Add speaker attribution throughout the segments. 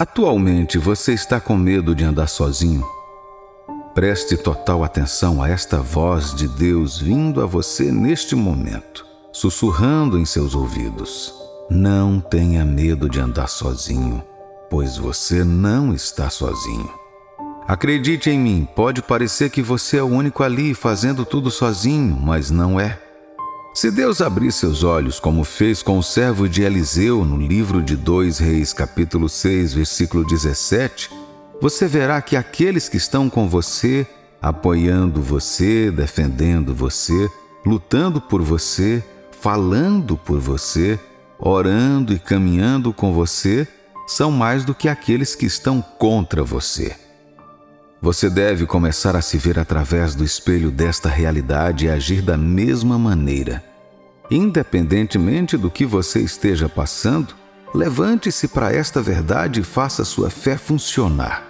Speaker 1: Atualmente, você está com medo de andar sozinho? Preste total atenção a esta voz de Deus vindo a você neste momento, sussurrando em seus ouvidos. Não tenha medo de andar sozinho, pois você não está sozinho. Acredite em mim, pode parecer que você é o único ali fazendo tudo sozinho, mas não é. Se Deus abrir seus olhos, como fez com o servo de Eliseu no livro de 2 Reis, capítulo 6, versículo 17, você verá que aqueles que estão com você, apoiando você, defendendo você, lutando por você, falando por você, orando e caminhando com você, são mais do que aqueles que estão contra você. Você deve começar a se ver através do espelho desta realidade e agir da mesma maneira. Independentemente do que você esteja passando, levante-se para esta verdade e faça sua fé funcionar.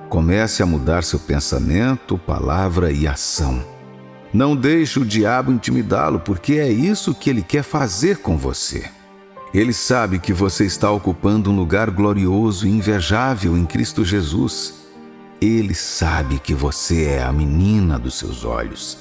Speaker 1: Comece a mudar seu pensamento, palavra e ação. Não deixe o diabo intimidá-lo, porque é isso que ele quer fazer com você. Ele sabe que você está ocupando um lugar glorioso e invejável em Cristo Jesus. Ele sabe que você é a menina dos seus olhos.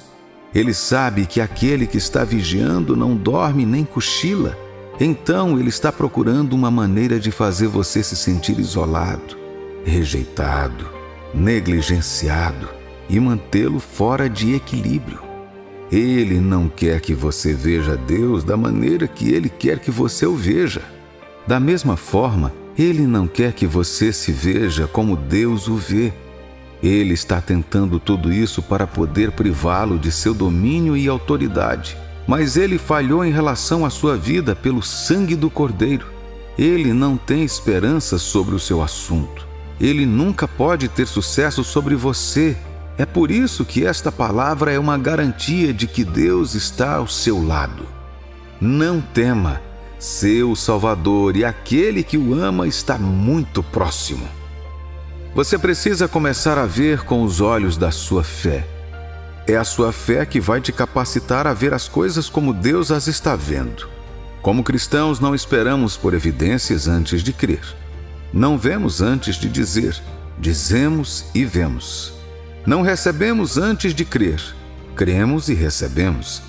Speaker 1: Ele sabe que aquele que está vigiando não dorme nem cochila. Então ele está procurando uma maneira de fazer você se sentir isolado, rejeitado, negligenciado e mantê-lo fora de equilíbrio. Ele não quer que você veja Deus da maneira que ele quer que você o veja. Da mesma forma, ele não quer que você se veja como Deus o vê. Ele está tentando tudo isso para poder privá-lo de seu domínio e autoridade. Mas ele falhou em relação à sua vida pelo sangue do Cordeiro. Ele não tem esperança sobre o seu assunto. Ele nunca pode ter sucesso sobre você. É por isso que esta palavra é uma garantia de que Deus está ao seu lado. Não tema. Seu Salvador e aquele que o ama está muito próximo. Você precisa começar a ver com os olhos da sua fé. É a sua fé que vai te capacitar a ver as coisas como Deus as está vendo. Como cristãos, não esperamos por evidências antes de crer. Não vemos antes de dizer, dizemos e vemos. Não recebemos antes de crer, cremos e recebemos.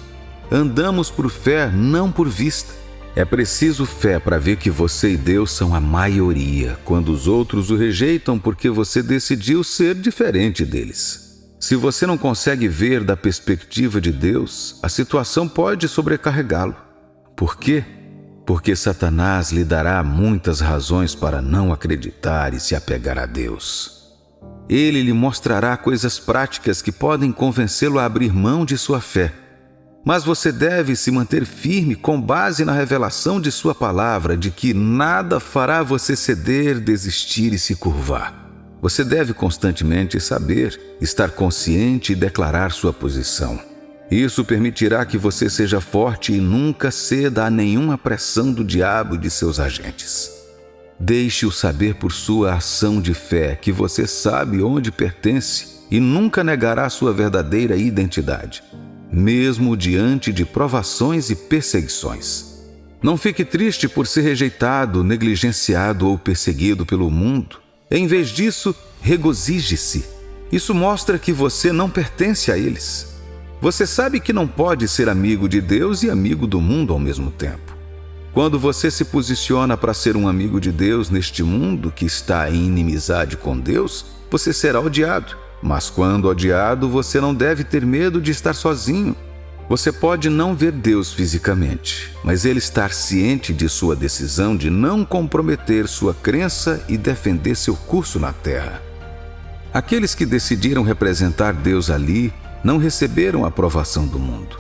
Speaker 1: Andamos por fé, não por vista. É preciso fé para ver que você e Deus são a maioria, quando os outros o rejeitam porque você decidiu ser diferente deles. Se você não consegue ver da perspectiva de Deus, a situação pode sobrecarregá-lo. Por quê? Porque Satanás lhe dará muitas razões para não acreditar e se apegar a Deus. Ele lhe mostrará coisas práticas que podem convencê-lo a abrir mão de sua fé. Mas você deve se manter firme com base na revelação de sua palavra de que nada fará você ceder, desistir e se curvar. Você deve constantemente saber, estar consciente e declarar sua posição. Isso permitirá que você seja forte e nunca ceda a nenhuma pressão do diabo e de seus agentes. Deixe-o saber por sua ação de fé que você sabe onde pertence e nunca negará sua verdadeira identidade, mesmo diante de provações e perseguições. Não fique triste por ser rejeitado, negligenciado ou perseguido pelo mundo. Em vez disso, regozije-se. Isso mostra que você não pertence a eles. Você sabe que não pode ser amigo de Deus e amigo do mundo ao mesmo tempo. Quando você se posiciona para ser um amigo de Deus neste mundo que está em inimizade com Deus, você será odiado. Mas quando odiado, você não deve ter medo de estar sozinho. Você pode não ver Deus fisicamente, mas Ele estar ciente de sua decisão de não comprometer sua crença e defender seu curso na terra. Aqueles que decidiram representar Deus ali não receberam a aprovação do mundo.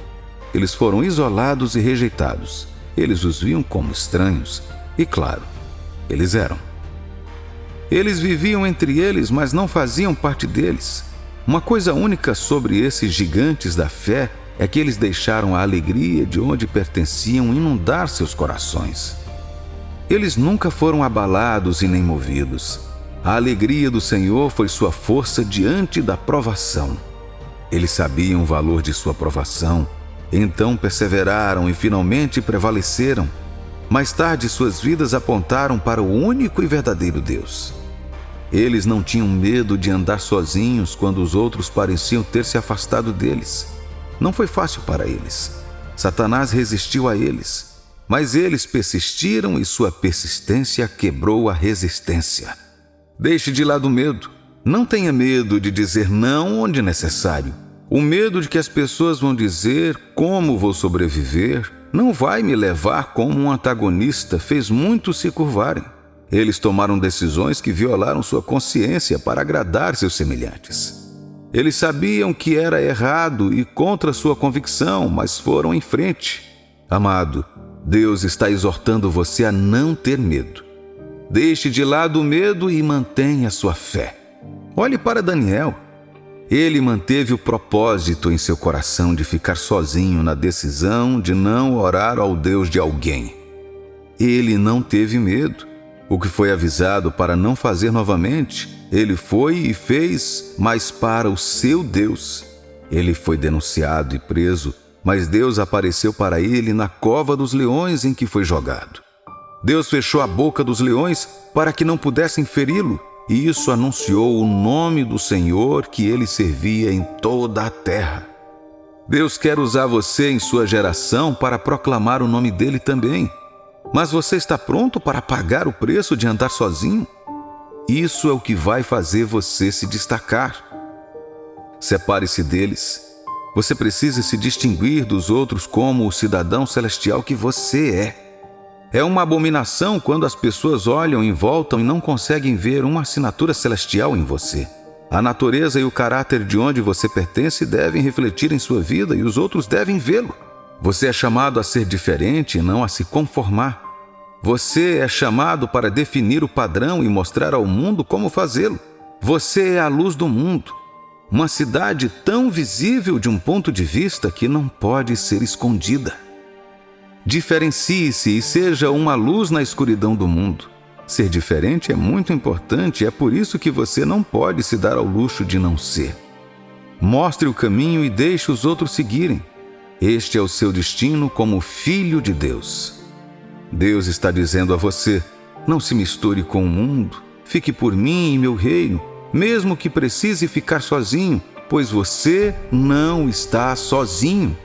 Speaker 1: Eles foram isolados e rejeitados. Eles os viam como estranhos, e claro, eles eram. Eles viviam entre eles, mas não faziam parte deles. Uma coisa única sobre esses gigantes da fé é que eles deixaram a alegria de onde pertenciam inundar seus corações. Eles nunca foram abalados e nem movidos. A alegria do Senhor foi sua força diante da provação. Eles sabiam o valor de sua provação, então perseveraram e finalmente prevaleceram. Mais tarde, suas vidas apontaram para o único e verdadeiro Deus. Eles não tinham medo de andar sozinhos quando os outros pareciam ter se afastado deles. Não foi fácil para eles. Satanás resistiu a eles, mas eles persistiram e sua persistência quebrou a resistência. Deixe de lado o medo. Não tenha medo de dizer não onde necessário. O medo de que as pessoas vão dizer como vou sobreviver não vai me levar como um antagonista fez muitos se curvarem. Eles tomaram decisões que violaram sua consciência para agradar seus semelhantes. Eles sabiam que era errado e contra sua convicção, mas foram em frente. Amado, Deus está exortando você a não ter medo. Deixe de lado o medo e mantenha sua fé. Olhe para Daniel. Ele manteve o propósito em seu coração de ficar sozinho na decisão de não orar ao Deus de alguém. Ele não teve medo. O que foi avisado para não fazer novamente, ele foi e fez, mas para o seu Deus. Ele foi denunciado e preso, mas Deus apareceu para ele na cova dos leões em que foi jogado. Deus fechou a boca dos leões para que não pudessem feri-lo, e isso anunciou o nome do Senhor que ele servia em toda a terra. Deus quer usar você em sua geração para proclamar o nome dele também. Mas você está pronto para pagar o preço de andar sozinho? Isso é o que vai fazer você se destacar. Separe-se deles. Você precisa se distinguir dos outros como o cidadão celestial que você é. É uma abominação quando as pessoas olham em volta e não conseguem ver uma assinatura celestial em você. A natureza e o caráter de onde você pertence devem refletir em sua vida e os outros devem vê-lo. Você é chamado a ser diferente e não a se conformar. Você é chamado para definir o padrão e mostrar ao mundo como fazê-lo. Você é a luz do mundo. Uma cidade tão visível de um ponto de vista que não pode ser escondida. Diferencie-se e seja uma luz na escuridão do mundo. Ser diferente é muito importante e é por isso que você não pode se dar ao luxo de não ser. Mostre o caminho e deixe os outros seguirem. Este é o seu destino como filho de Deus. Deus está dizendo a você: não se misture com o mundo, fique por mim e meu reino, mesmo que precise ficar sozinho, pois você não está sozinho.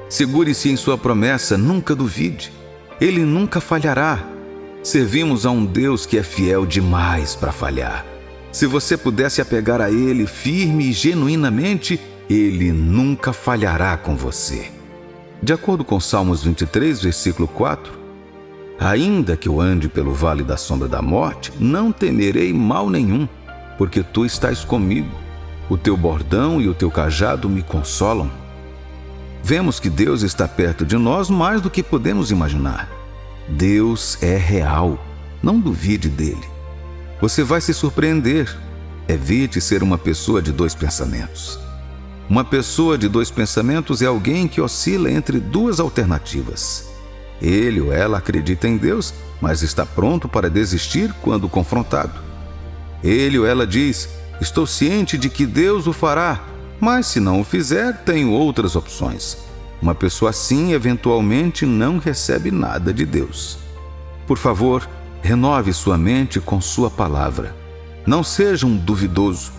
Speaker 1: Segure-se em sua promessa, nunca duvide. Ele nunca falhará. Servimos a um Deus que é fiel demais para falhar. Se você pudesse apegar a Ele firme e genuinamente, Ele nunca falhará com você. De acordo com Salmos 23, versículo 4, ainda que eu ande pelo vale da sombra da morte, não temerei mal nenhum, porque tu estás comigo. O teu bordão e o teu cajado me consolam. Vemos que Deus está perto de nós mais do que podemos imaginar. Deus é real. Não duvide dele. Você vai se surpreender. Evite ser uma pessoa de dois pensamentos. Uma pessoa de dois pensamentos é alguém que oscila entre duas alternativas. Ele ou ela acredita em Deus, mas está pronto para desistir quando confrontado. Ele ou ela diz: estou ciente de que Deus o fará, mas se não o fizer, tenho outras opções. Uma pessoa assim, eventualmente, não recebe nada de Deus. Por favor, renove sua mente com sua palavra. Não seja um duvidoso.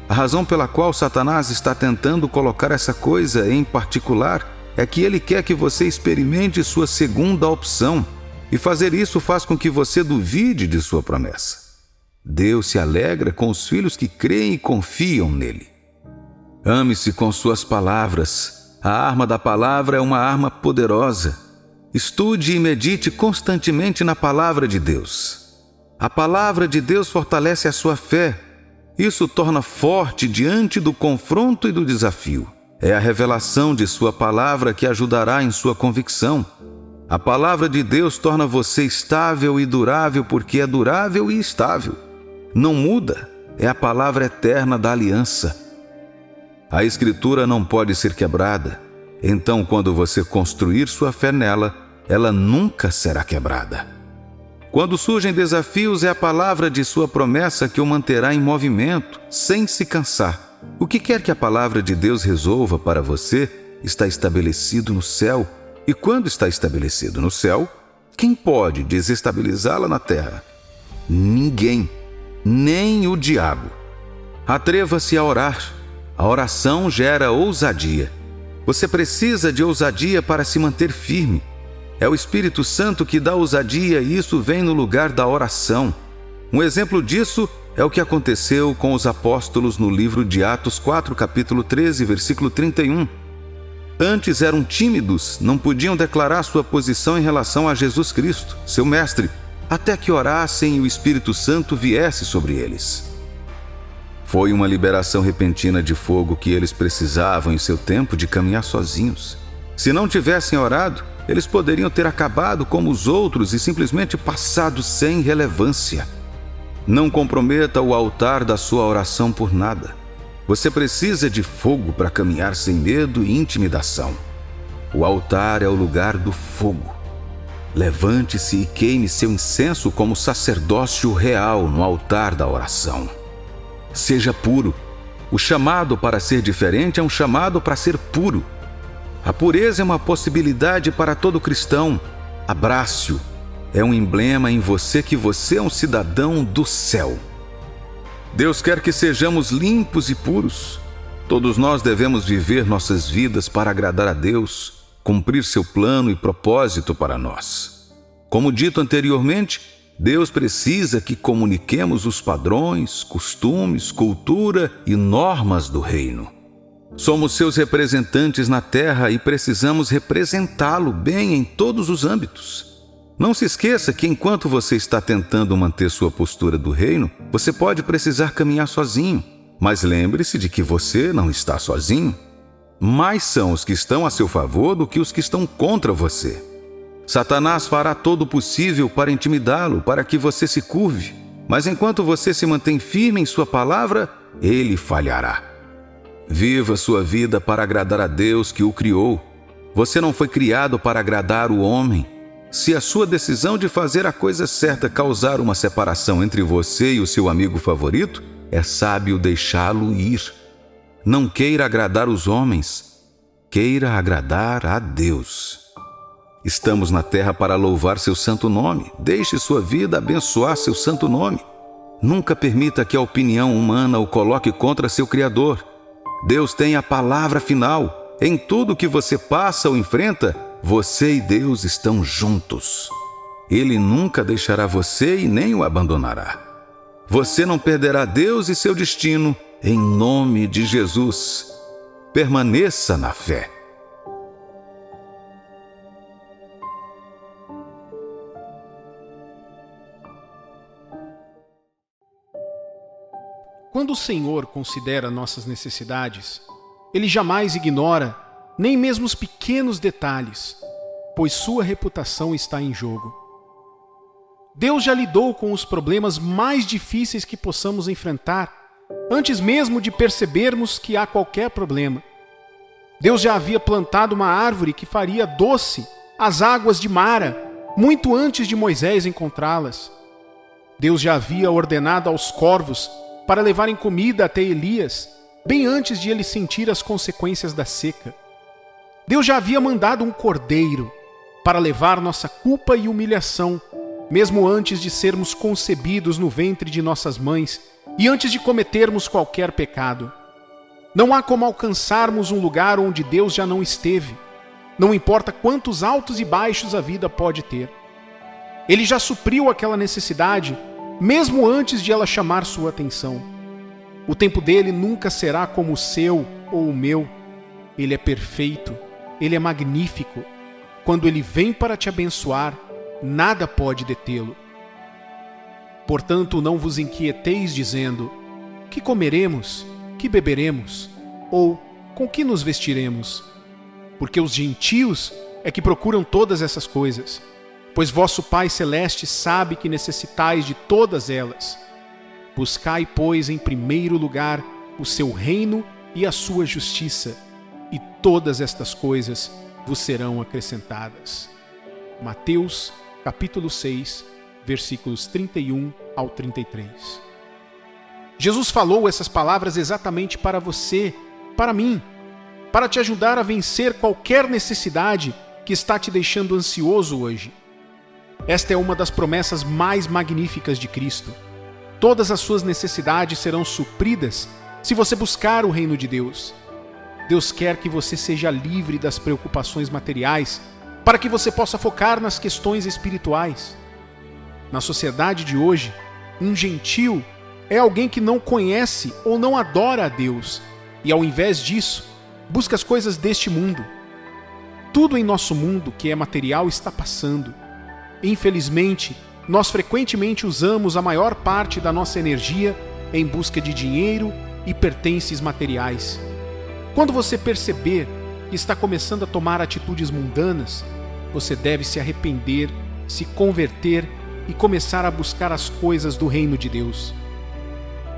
Speaker 1: A razão pela qual Satanás está tentando colocar essa coisa em particular é que ele quer que você experimente sua segunda opção, e fazer isso faz com que você duvide de sua promessa. Deus se alegra com os filhos que creem e confiam nele. Ame-se com suas palavras. A arma da palavra é uma arma poderosa. Estude e medite constantemente na palavra de Deus. A palavra de Deus fortalece a sua fé. Isso torna forte diante do confronto e do desafio. É a revelação de sua palavra que ajudará em sua convicção. A palavra de Deus torna você estável e durável porque é durável e estável. Não muda, é a palavra eterna da aliança. A Escritura não pode ser quebrada. Então, quando você construir sua fé nela, ela nunca será quebrada. Quando surgem desafios, é a palavra de sua promessa que o manterá em movimento, sem se cansar. O que quer que a palavra de Deus resolva para você está estabelecido no céu. E quando está estabelecido no céu, quem pode desestabilizá-la na terra? Ninguém. nem o diabo. Atreva-se a orar. A oração gera ousadia. Você precisa de ousadia para se manter firme. É o Espírito Santo que dá ousadia e isso vem no lugar da oração. Um exemplo disso é o que aconteceu com os apóstolos no livro de Atos 4, capítulo 13, versículo 31. Antes eram tímidos, não podiam declarar sua posição em relação a Jesus Cristo, seu mestre, até que orassem e o Espírito Santo viesse sobre eles. Foi uma liberação repentina de fogo que eles precisavam em seu tempo de caminhar sozinhos. Se não tivessem orado, eles poderiam ter acabado como os outros e simplesmente passado sem relevância. Não comprometa o altar da sua oração por nada. Você precisa de fogo para caminhar sem medo e intimidação. O altar é o lugar do fogo. Levante-se e queime seu incenso como sacerdócio real no altar da oração. Seja puro. O chamado para ser diferente é um chamado para ser puro. A pureza é uma possibilidade para todo cristão. Abrace-o. É um emblema em você que você é um cidadão do céu. Deus quer que sejamos limpos e puros. Todos nós devemos viver nossas vidas para agradar a Deus, cumprir seu plano e propósito para nós. Como dito anteriormente, Deus precisa que comuniquemos os padrões, costumes, cultura e normas do reino. Somos seus representantes na terra e precisamos representá-lo bem em todos os âmbitos. Não se esqueça que enquanto você está tentando manter sua postura do reino, você pode precisar caminhar sozinho. Mas lembre-se de que você não está sozinho. Mais são os que estão a seu favor do que os que estão contra você. Satanás fará todo o possível para intimidá-lo, para que você se curve. Mas enquanto você se mantém firme em sua palavra, ele falhará. Viva sua vida para agradar a Deus que o criou. Você não foi criado para agradar o homem. Se a sua decisão de fazer a coisa certa causar uma separação entre você e o seu amigo favorito, é sábio deixá-lo ir. Não queira agradar os homens, queira agradar a Deus. Estamos na terra para louvar seu santo nome. Deixe sua vida abençoar seu santo nome. Nunca permita que a opinião humana o coloque contra seu Criador. Deus tem a palavra final. Em tudo que você passa ou enfrenta, você e Deus estão juntos. Ele nunca deixará você e nem o abandonará. Você não perderá Deus e seu destino, em nome de Jesus. Permaneça na fé.
Speaker 2: Quando o Senhor considera nossas necessidades, Ele jamais ignora nem mesmo os pequenos detalhes, pois sua reputação está em jogo. Deus já lidou com os problemas mais difíceis que possamos enfrentar, antes mesmo de percebermos que há qualquer problema. Deus já havia plantado uma árvore que faria doce as águas de Mara, muito antes de Moisés encontrá-las. Deus já havia ordenado aos corvos para levarem comida até Elias, bem antes de ele sentir as consequências da seca. Deus já havia mandado um cordeiro para levar nossa culpa e humilhação, mesmo antes de sermos concebidos no ventre de nossas mães e antes de cometermos qualquer pecado. Não há como alcançarmos um lugar onde Deus já não esteve, não importa quantos altos e baixos a vida pode ter. Ele já supriu aquela necessidade, mesmo antes de ela chamar sua atenção. O tempo dele nunca será como o seu ou o meu. Ele é perfeito. Ele é magnífico. Quando ele vem para te abençoar, nada pode detê-lo. Portanto, não vos inquieteis dizendo: que comeremos, que beberemos, ou com que nos vestiremos? Porque os gentios é que procuram todas essas coisas, pois vosso Pai Celeste sabe que necessitais de todas elas. Buscai, pois, em primeiro lugar o seu reino e a sua justiça, e todas estas coisas vos serão acrescentadas. Mateus, capítulo 6, versículos 31 ao 33. Jesus falou essas palavras exatamente para você, para mim, para te ajudar a vencer qualquer necessidade que está te deixando ansioso hoje. Esta é uma das promessas mais magníficas de Cristo. Todas as suas necessidades serão supridas se você buscar o reino de Deus. Deus quer que você seja livre das preocupações materiais para que você possa focar nas questões espirituais. Na sociedade de hoje, um gentil é alguém que não conhece ou não adora a Deus e, ao invés disso, busca as coisas deste mundo. Tudo em nosso mundo que é material está passando. Infelizmente, nós frequentemente usamos a maior parte da nossa energia em busca de dinheiro e pertences materiais. Quando você perceber que está começando a tomar atitudes mundanas, você deve se arrepender, se converter e começar a buscar as coisas do reino de Deus.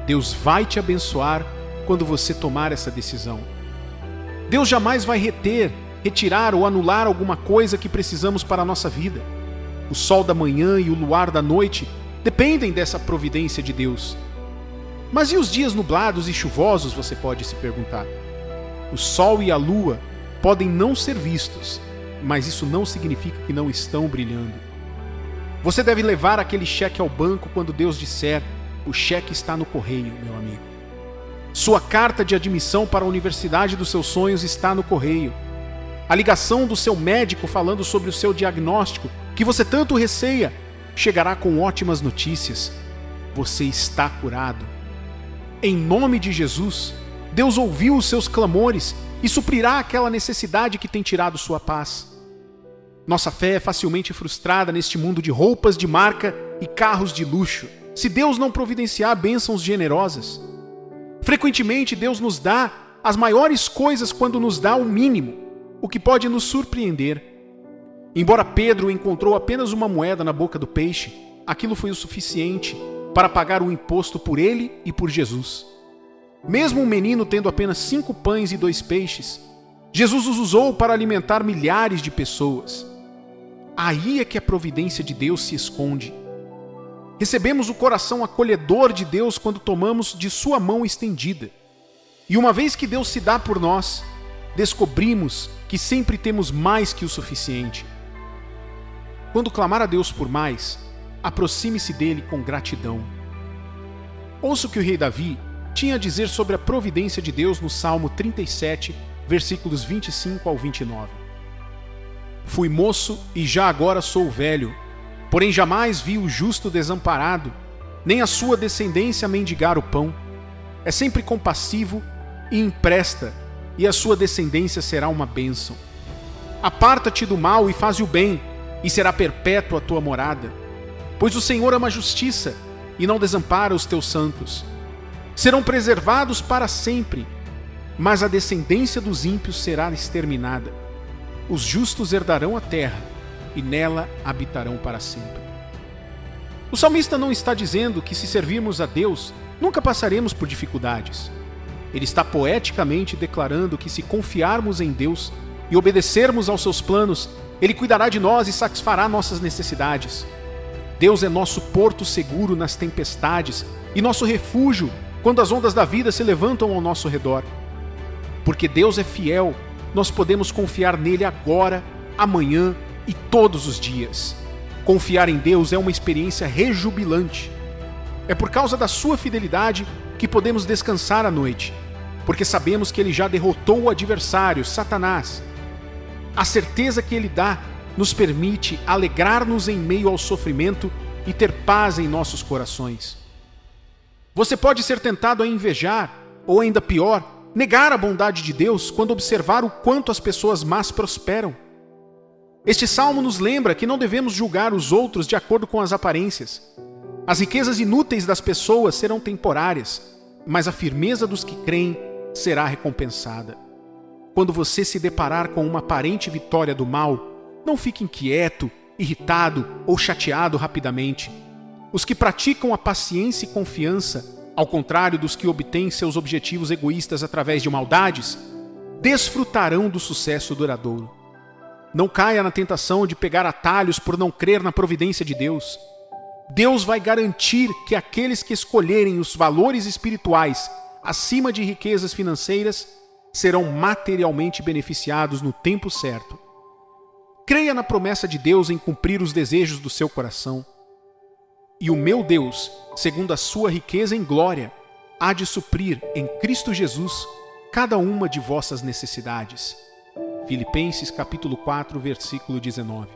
Speaker 2: Deus vai te abençoar quando você tomar essa decisão. Deus jamais vai retirar ou anular alguma coisa que precisamos para a nossa vida. O sol da manhã e o luar da noite dependem dessa providência de Deus. Mas e os dias nublados e chuvosos, você pode se perguntar? O sol e a lua podem não ser vistos, mas isso não significa que não estão brilhando. Você deve levar aquele cheque ao banco quando Deus disser: o cheque está no correio, meu amigo. Sua carta de admissão para a universidade dos seus sonhos está no correio. A ligação do seu médico falando sobre o seu diagnóstico, que você tanto receia, chegará com ótimas notícias. Você está curado. Em nome de Jesus, Deus ouviu os seus clamores e suprirá aquela necessidade que tem tirado sua paz. Nossa fé é facilmente frustrada neste mundo de roupas de marca e carros de luxo, se Deus não providenciar bênçãos generosas. Frequentemente, Deus nos dá as maiores coisas quando nos dá o mínimo, o que pode nos surpreender. Embora Pedro encontrou apenas uma moeda na boca do peixe, aquilo foi o suficiente para pagar o imposto por ele e por Jesus. Mesmo um menino tendo apenas 5 pães e 2 peixes, Jesus os usou para alimentar milhares de pessoas. Aí é que a providência de Deus se esconde. Recebemos o coração acolhedor de Deus quando tomamos de sua mão estendida. E uma vez que Deus se dá por nós, descobrimos que sempre temos mais que o suficiente. Quando clamar a Deus por mais, aproxime-se dele com gratidão. Ouça o que o rei Davi tinha a dizer sobre a providência de Deus no Salmo 37, versículos 25 ao 29. Fui moço e já agora sou velho, porém jamais vi o justo desamparado, nem a sua descendência mendigar o pão. É sempre compassivo e empresta, e a sua descendência será uma bênção. Aparta-te do mal e faze o bem, e será perpétua a tua morada. Pois o Senhor ama a justiça e não desampara os teus santos. Serão preservados para sempre, mas a descendência dos ímpios será exterminada. Os justos herdarão a terra e nela habitarão para sempre. O salmista não está dizendo que, se servirmos a Deus, nunca passaremos por dificuldades. Ele está poeticamente declarando que, se confiarmos em Deus e obedecermos aos seus planos, Ele cuidará de nós e satisfará nossas necessidades. Deus é nosso porto seguro nas tempestades e nosso refúgio quando as ondas da vida se levantam ao nosso redor. Porque Deus é fiel, nós podemos confiar nele agora, amanhã e todos os dias. Confiar em Deus é uma experiência rejubilante. É por causa da sua fidelidade que podemos descansar à noite, porque sabemos que ele já derrotou o adversário, Satanás. A certeza que ele dá nos permite alegrar-nos em meio ao sofrimento e ter paz em nossos corações. Você pode ser tentado a invejar, ou ainda pior, negar a bondade de Deus quando observar o quanto as pessoas más prosperam. Este salmo nos lembra que não devemos julgar os outros de acordo com as aparências. As riquezas inúteis das pessoas serão temporárias, mas a firmeza dos que creem será recompensada. Quando você se deparar com uma aparente vitória do mal, não fique inquieto, irritado ou chateado rapidamente. Os que praticam a paciência e confiança, ao contrário dos que obtêm seus objetivos egoístas através de maldades, desfrutarão do sucesso duradouro. Não caia na tentação de pegar atalhos por não crer na providência de Deus. Deus vai garantir que aqueles que escolherem os valores espirituais acima de riquezas financeiras serão materialmente beneficiados no tempo certo. Creia na promessa de Deus em cumprir os desejos do seu coração. E o meu Deus, segundo a sua riqueza em glória, há de suprir em Cristo Jesus cada uma de vossas necessidades. Filipenses capítulo 4, versículo 19.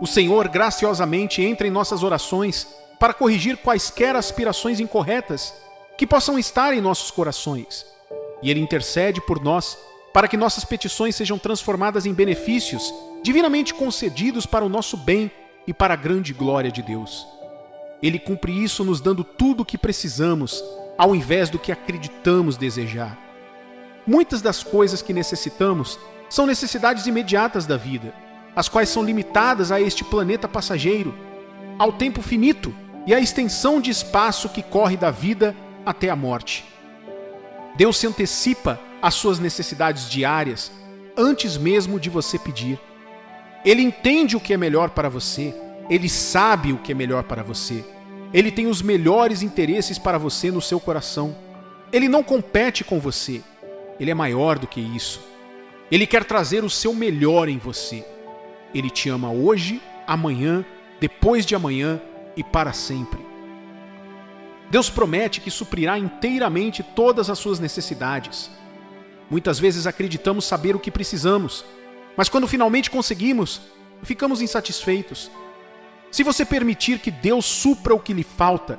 Speaker 2: O Senhor graciosamente entra em nossas orações para corrigir quaisquer aspirações incorretas que possam estar em nossos corações. E Ele intercede por nós para que nossas petições sejam transformadas em benefícios divinamente concedidos para o nosso bem e para a grande glória de Deus. Ele cumpre isso nos dando tudo o que precisamos, ao invés do que acreditamos desejar. Muitas das coisas que necessitamos são necessidades imediatas da vida, as quais são limitadas a este planeta passageiro, ao tempo finito e à extensão de espaço que corre da vida até a morte. Deus se antecipa às suas necessidades diárias antes mesmo de você pedir. Ele entende o que é melhor para você, Ele sabe o que é melhor para você. Ele tem os melhores interesses para você no seu coração. Ele não compete com você. Ele é maior do que isso. Ele quer trazer o seu melhor em você. Ele te ama hoje, amanhã, depois de amanhã e para sempre. Deus promete que suprirá inteiramente todas as suas necessidades. Muitas vezes acreditamos saber o que precisamos, mas quando finalmente conseguimos, ficamos insatisfeitos. Se você permitir que Deus supra o que lhe falta,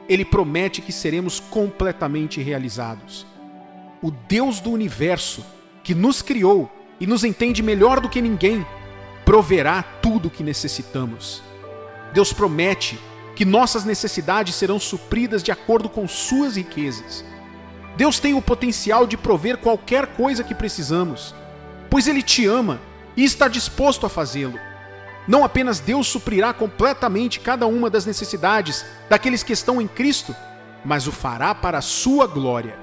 Speaker 2: Ele promete que seremos completamente realizados. O Deus do universo, que nos criou e nos entende melhor do que ninguém, proverá tudo o que necessitamos. Deus promete que nossas necessidades serão supridas de acordo com suas riquezas. Deus tem o potencial de prover qualquer coisa que precisamos, pois Ele te ama e está disposto a fazê-lo. Não apenas Deus suprirá completamente cada uma das necessidades daqueles que estão em Cristo, mas o fará para a sua glória.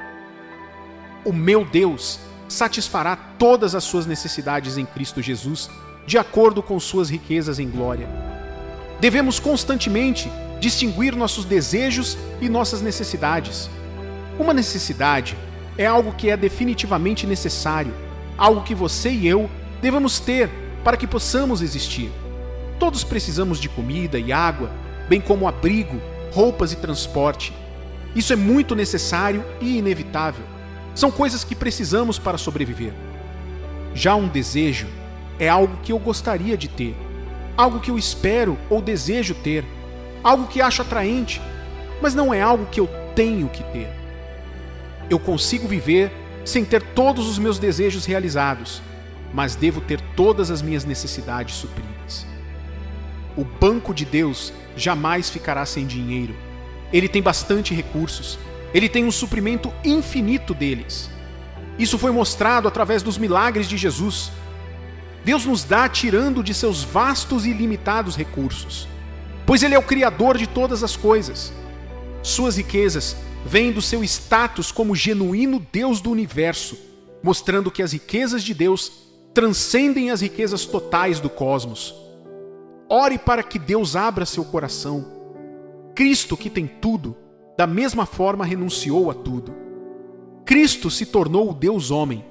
Speaker 2: O meu Deus satisfará todas as suas necessidades em Cristo Jesus, de acordo com suas riquezas em glória. Devemos constantemente distinguir nossos desejos e nossas necessidades. Uma necessidade é algo que é definitivamente necessário, algo que você e eu devemos ter para que possamos existir. Todos precisamos de comida e água, bem como abrigo, roupas e transporte. Isso é muito necessário e inevitável. São coisas que precisamos para sobreviver. Já um desejo é algo que eu gostaria de ter, algo que eu espero ou desejo ter, algo que acho atraente, mas não é algo que eu tenho que ter. Eu consigo viver sem ter todos os meus desejos realizados, mas devo ter todas as minhas necessidades supridas. O banco de Deus jamais ficará sem dinheiro. Ele tem bastante recursos. Ele tem um suprimento infinito deles. Isso foi mostrado através dos milagres de Jesus. Deus nos dá tirando de seus vastos e ilimitados recursos, pois Ele é o Criador de todas as coisas. Suas riquezas vêm do seu status como genuíno Deus do universo, mostrando que as riquezas de Deus transcendem as riquezas totais do cosmos. Ore para que Deus abra seu coração. Cristo, que tem tudo, da mesma forma renunciou a tudo. Cristo se tornou o Deus homem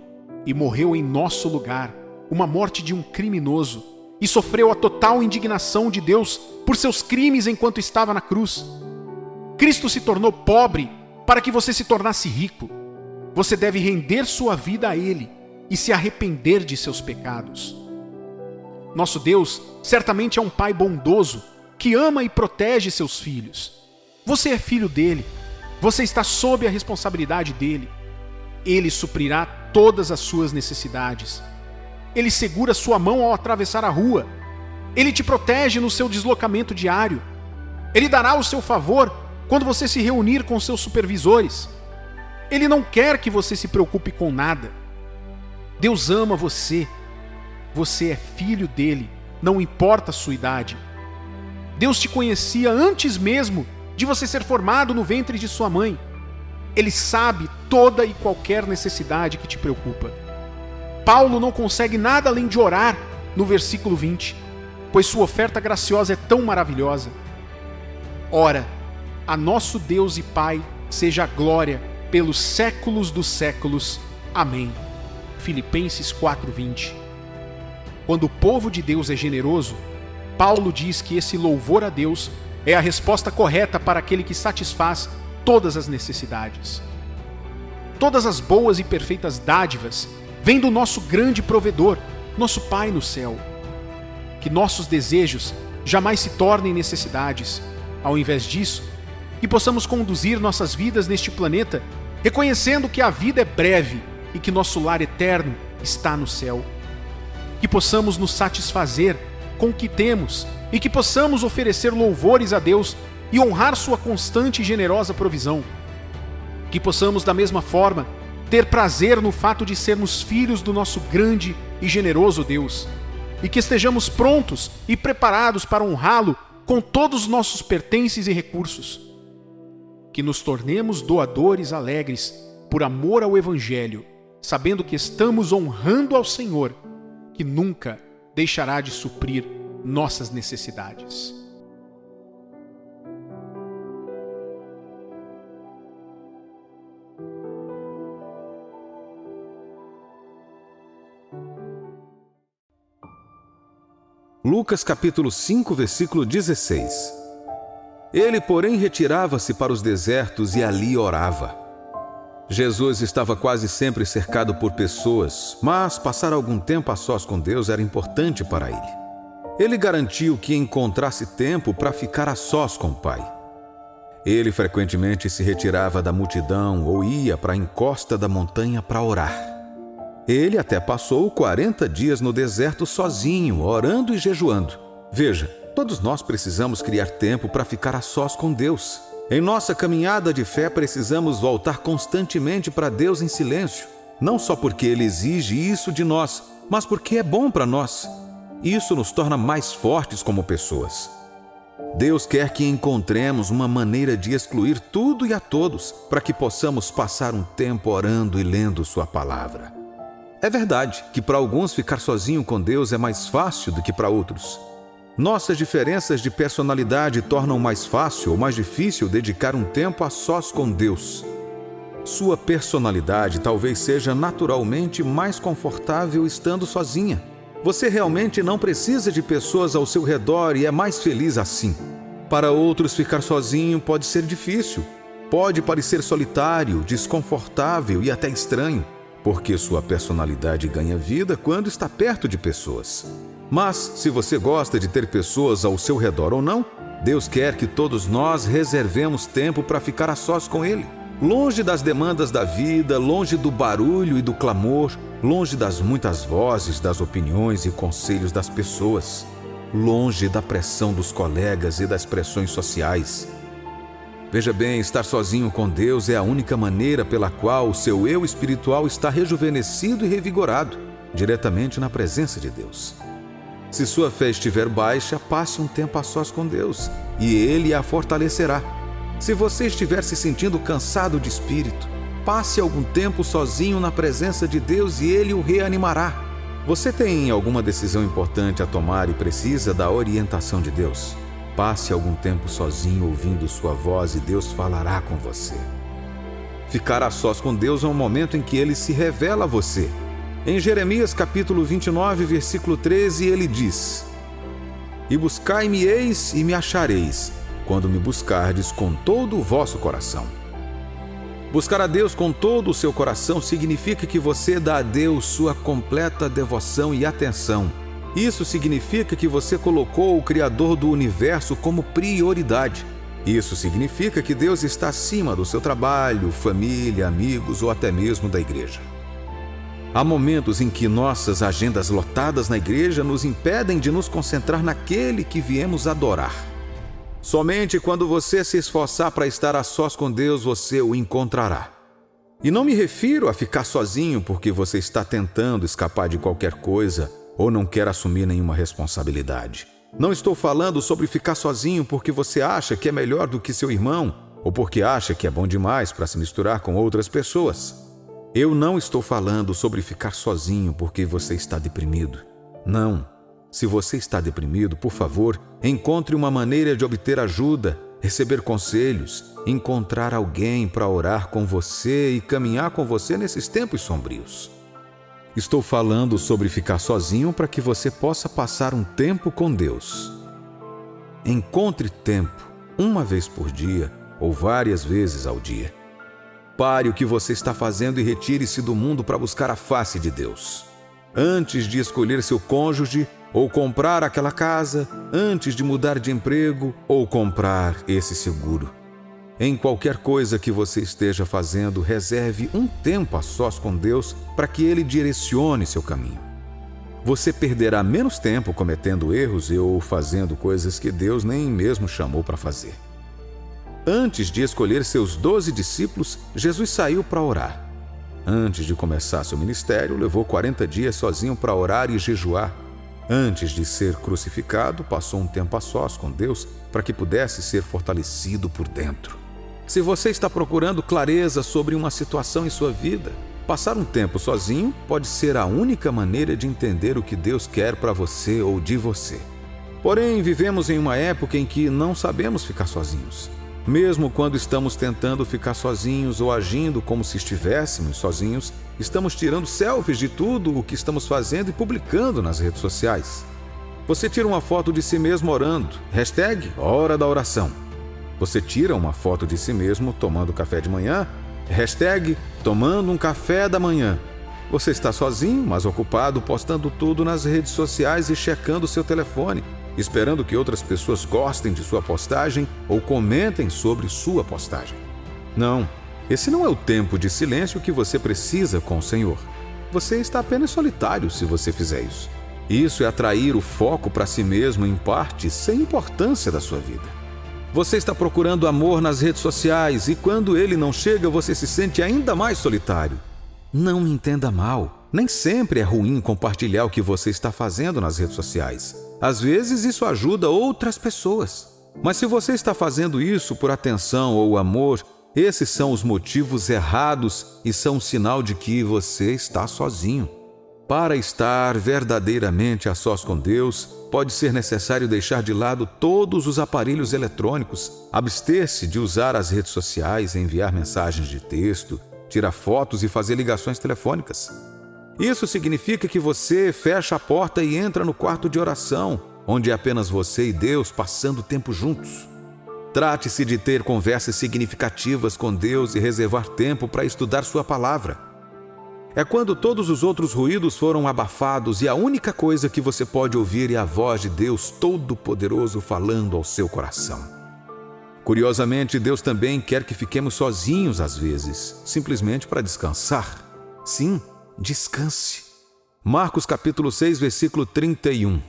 Speaker 2: e morreu em nosso lugar, uma morte de um criminoso, e sofreu a total indignação de Deus por seus crimes enquanto estava na cruz. Cristo se tornou pobre para que você se tornasse rico. Você deve render sua vida a Ele e se arrepender de seus pecados. Nosso Deus certamente é um Pai bondoso que ama e protege seus filhos. Você é filho dele. Você está sob a responsabilidade dele. Ele suprirá todas as suas necessidades. Ele segura sua mão ao atravessar a rua. Ele te protege no seu deslocamento diário. Ele dará o seu favor quando você se reunir com seus supervisores. Ele não quer que você se preocupe com nada. Deus ama você. Você é filho dele, não importa a sua idade. Deus te conhecia antes mesmo de você ser formado no ventre de sua mãe. Ele sabe toda e qualquer necessidade que te preocupa. Paulo não consegue nada além de orar no versículo 20, pois sua oferta graciosa é tão maravilhosa. Ora, a nosso Deus e Pai seja a glória pelos séculos dos séculos. Amém. Filipenses 4:20. Quando o povo de Deus é generoso, Paulo diz que esse louvor a Deus é a resposta correta para aquele que satisfaz todas as necessidades. Todas as boas e perfeitas dádivas vêm do nosso grande provedor, nosso Pai no céu. Que nossos desejos jamais se tornem necessidades. Ao invés disso, que possamos conduzir nossas vidas neste planeta, reconhecendo que a vida é breve e que nosso lar eterno está no céu. Que possamos nos satisfazer com o que temos e que possamos oferecer louvores a Deus e honrar sua constante e generosa provisão. Que possamos, da mesma forma, ter prazer no fato de sermos filhos do nosso grande e generoso Deus, e que estejamos prontos e preparados para honrá-lo com todos os nossos pertences e recursos. Que nos tornemos doadores alegres por amor ao Evangelho, sabendo que estamos honrando ao Senhor, que nunca deixará de suprir nossas necessidades.
Speaker 1: Lucas capítulo 5, versículo 16. Ele, porém, retirava-se para os desertos e ali orava. Jesus estava quase sempre cercado por pessoas, mas passar algum tempo a sós com Deus era importante para ele. Ele garantiu que encontrasse tempo para ficar a sós com o Pai. Ele frequentemente se retirava da multidão ou ia para a encosta da montanha para orar. Ele até passou 40 dias no deserto sozinho, orando e jejuando. Veja, todos nós precisamos criar tempo para ficar a sós com Deus. Em nossa caminhada de fé, precisamos voltar constantemente para Deus em silêncio. Não só porque Ele exige isso de nós, mas porque é bom para nós. Isso nos torna mais fortes como pessoas. Deus quer que encontremos uma maneira de excluir tudo e a todos, para que possamos passar um tempo orando e lendo Sua palavra. É verdade que para alguns ficar sozinho com Deus é mais fácil do que para outros. Nossas diferenças de personalidade tornam mais fácil ou mais difícil dedicar um tempo a sós com Deus. Sua personalidade talvez seja naturalmente mais confortável estando sozinha. Você realmente não precisa de pessoas ao seu redor e é mais feliz assim. Para outros, ficar sozinho pode ser difícil. Pode parecer solitário, desconfortável e até estranho, porque sua personalidade ganha vida quando está perto de pessoas. Mas, se você gosta de ter pessoas ao seu redor ou não, Deus quer que todos nós reservemos tempo para ficar a sós com Ele. Longe das demandas da vida, longe do barulho e do clamor, longe das muitas vozes, das opiniões e conselhos das pessoas, longe da pressão dos colegas e das pressões sociais. Veja bem, estar sozinho com Deus é a única maneira pela qual o seu eu espiritual está rejuvenescido e revigorado, diretamente na presença de Deus. Se sua fé estiver baixa, passe um tempo a sós com Deus, e Ele a fortalecerá. Se você estiver se sentindo cansado de espírito, passe algum tempo sozinho na presença de Deus e Ele o reanimará. Você tem alguma decisão importante a tomar e precisa da orientação de Deus? Passe algum tempo sozinho ouvindo sua voz e Deus falará com você. Ficar a sós com Deus é um momento em que Ele se revela a você. Em Jeremias capítulo 29, versículo 13, ele diz: E buscai-me-eis e me achareis, quando me buscardes com todo o vosso coração. Buscar a Deus com todo o seu coração significa que você dá a Deus sua completa devoção e atenção. Isso significa que você colocou o Criador do universo como prioridade. Isso significa que Deus está acima do seu trabalho, família, amigos ou até mesmo da igreja. Há momentos em que nossas agendas lotadas na igreja nos impedem de nos concentrar naquele que viemos adorar. Somente quando você se esforçar para estar a sós com Deus, você o encontrará. E não me refiro a ficar sozinho porque você está tentando escapar de qualquer coisa ou não quer assumir nenhuma responsabilidade. Não estou falando sobre ficar sozinho porque você acha que é melhor do que seu irmão ou porque acha que é bom demais para se misturar com outras pessoas. Eu não estou falando sobre ficar sozinho porque você está deprimido. Não. Se você está deprimido, por favor, encontre uma maneira de obter ajuda, receber conselhos, encontrar alguém para orar com você e caminhar com você nesses tempos sombrios. Estou falando sobre ficar sozinho para que você possa passar um tempo com Deus. Encontre tempo, uma vez por dia ou várias vezes ao dia. Pare o que você está fazendo e retire-se do mundo para buscar a face de Deus. Antes de escolher seu cônjuge ou comprar aquela casa, antes de mudar de emprego ou comprar esse seguro. Em qualquer coisa que você esteja fazendo, reserve um tempo a sós com Deus para que Ele direcione seu caminho. Você perderá menos tempo cometendo erros ou fazendo coisas que Deus nem mesmo chamou para fazer. Antes de escolher seus 12 discípulos, Jesus saiu para orar. Antes de começar seu ministério, levou 40 dias sozinho para orar e jejuar. Antes de ser crucificado, passou um tempo a sós com Deus para que pudesse ser fortalecido por dentro. Se você está procurando clareza sobre uma situação em sua vida, passar um tempo sozinho pode ser a única maneira de entender o que Deus quer para você ou de você. Porém, vivemos em uma época em que não sabemos ficar sozinhos. Mesmo quando estamos tentando ficar sozinhos ou agindo como se estivéssemos sozinhos, estamos tirando selfies de tudo o que estamos fazendo e publicando nas redes sociais. Você tira uma foto de si mesmo orando, #hora da oração. Você tira uma foto de si mesmo tomando café de manhã, #tomando um café da manhã. Você está sozinho, mas ocupado postando tudo nas redes sociais e checando seu telefone, esperando que outras pessoas gostem de sua postagem ou comentem sobre sua postagem. Não, esse não é o tempo de silêncio que você precisa com o Senhor. Você está apenas solitário se você fizer isso. Isso é atrair o foco para si mesmo em parte sem importância da sua vida. Você está procurando amor nas redes sociais e quando ele não chega, você se sente ainda mais solitário. Não me entenda mal. Nem sempre é ruim compartilhar o que você está fazendo nas redes sociais. Às vezes isso ajuda outras pessoas. Mas se você está fazendo isso por atenção ou amor, esses são os motivos errados e são um sinal de que você está sozinho. Para estar verdadeiramente a sós com Deus, pode ser necessário deixar de lado todos os aparelhos eletrônicos, abster-se de usar as redes sociais, enviar mensagens de texto, tirar fotos e fazer ligações telefônicas. Isso significa que você fecha a porta e entra no quarto de oração, onde é apenas você e Deus passando tempo juntos. Trate-se de ter conversas significativas com Deus e reservar tempo para estudar sua palavra. É quando todos os outros ruídos foram abafados e a única coisa que você pode ouvir é a voz de Deus Todo-Poderoso falando ao seu coração. Curiosamente, Deus também quer que fiquemos sozinhos às vezes, simplesmente para descansar. Sim, descanse. Marcos capítulo 6, versículo 31.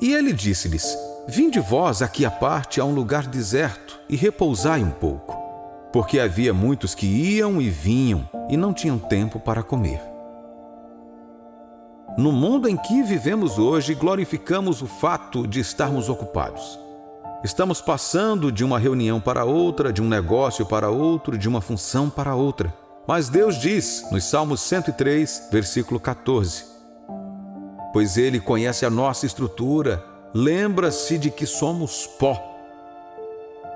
Speaker 1: E ele disse-lhes: Vinde vós aqui à parte a um lugar deserto e repousai um pouco. Porque havia muitos que iam e vinham e não tinham tempo para comer. No mundo em que vivemos hoje, glorificamos o fato de estarmos ocupados. Estamos passando de uma reunião para outra, de um negócio para outro, de uma função para outra. Mas Deus diz, nos Salmos 103, versículo 14: Pois Ele conhece a nossa estrutura, lembra-se de que somos pó.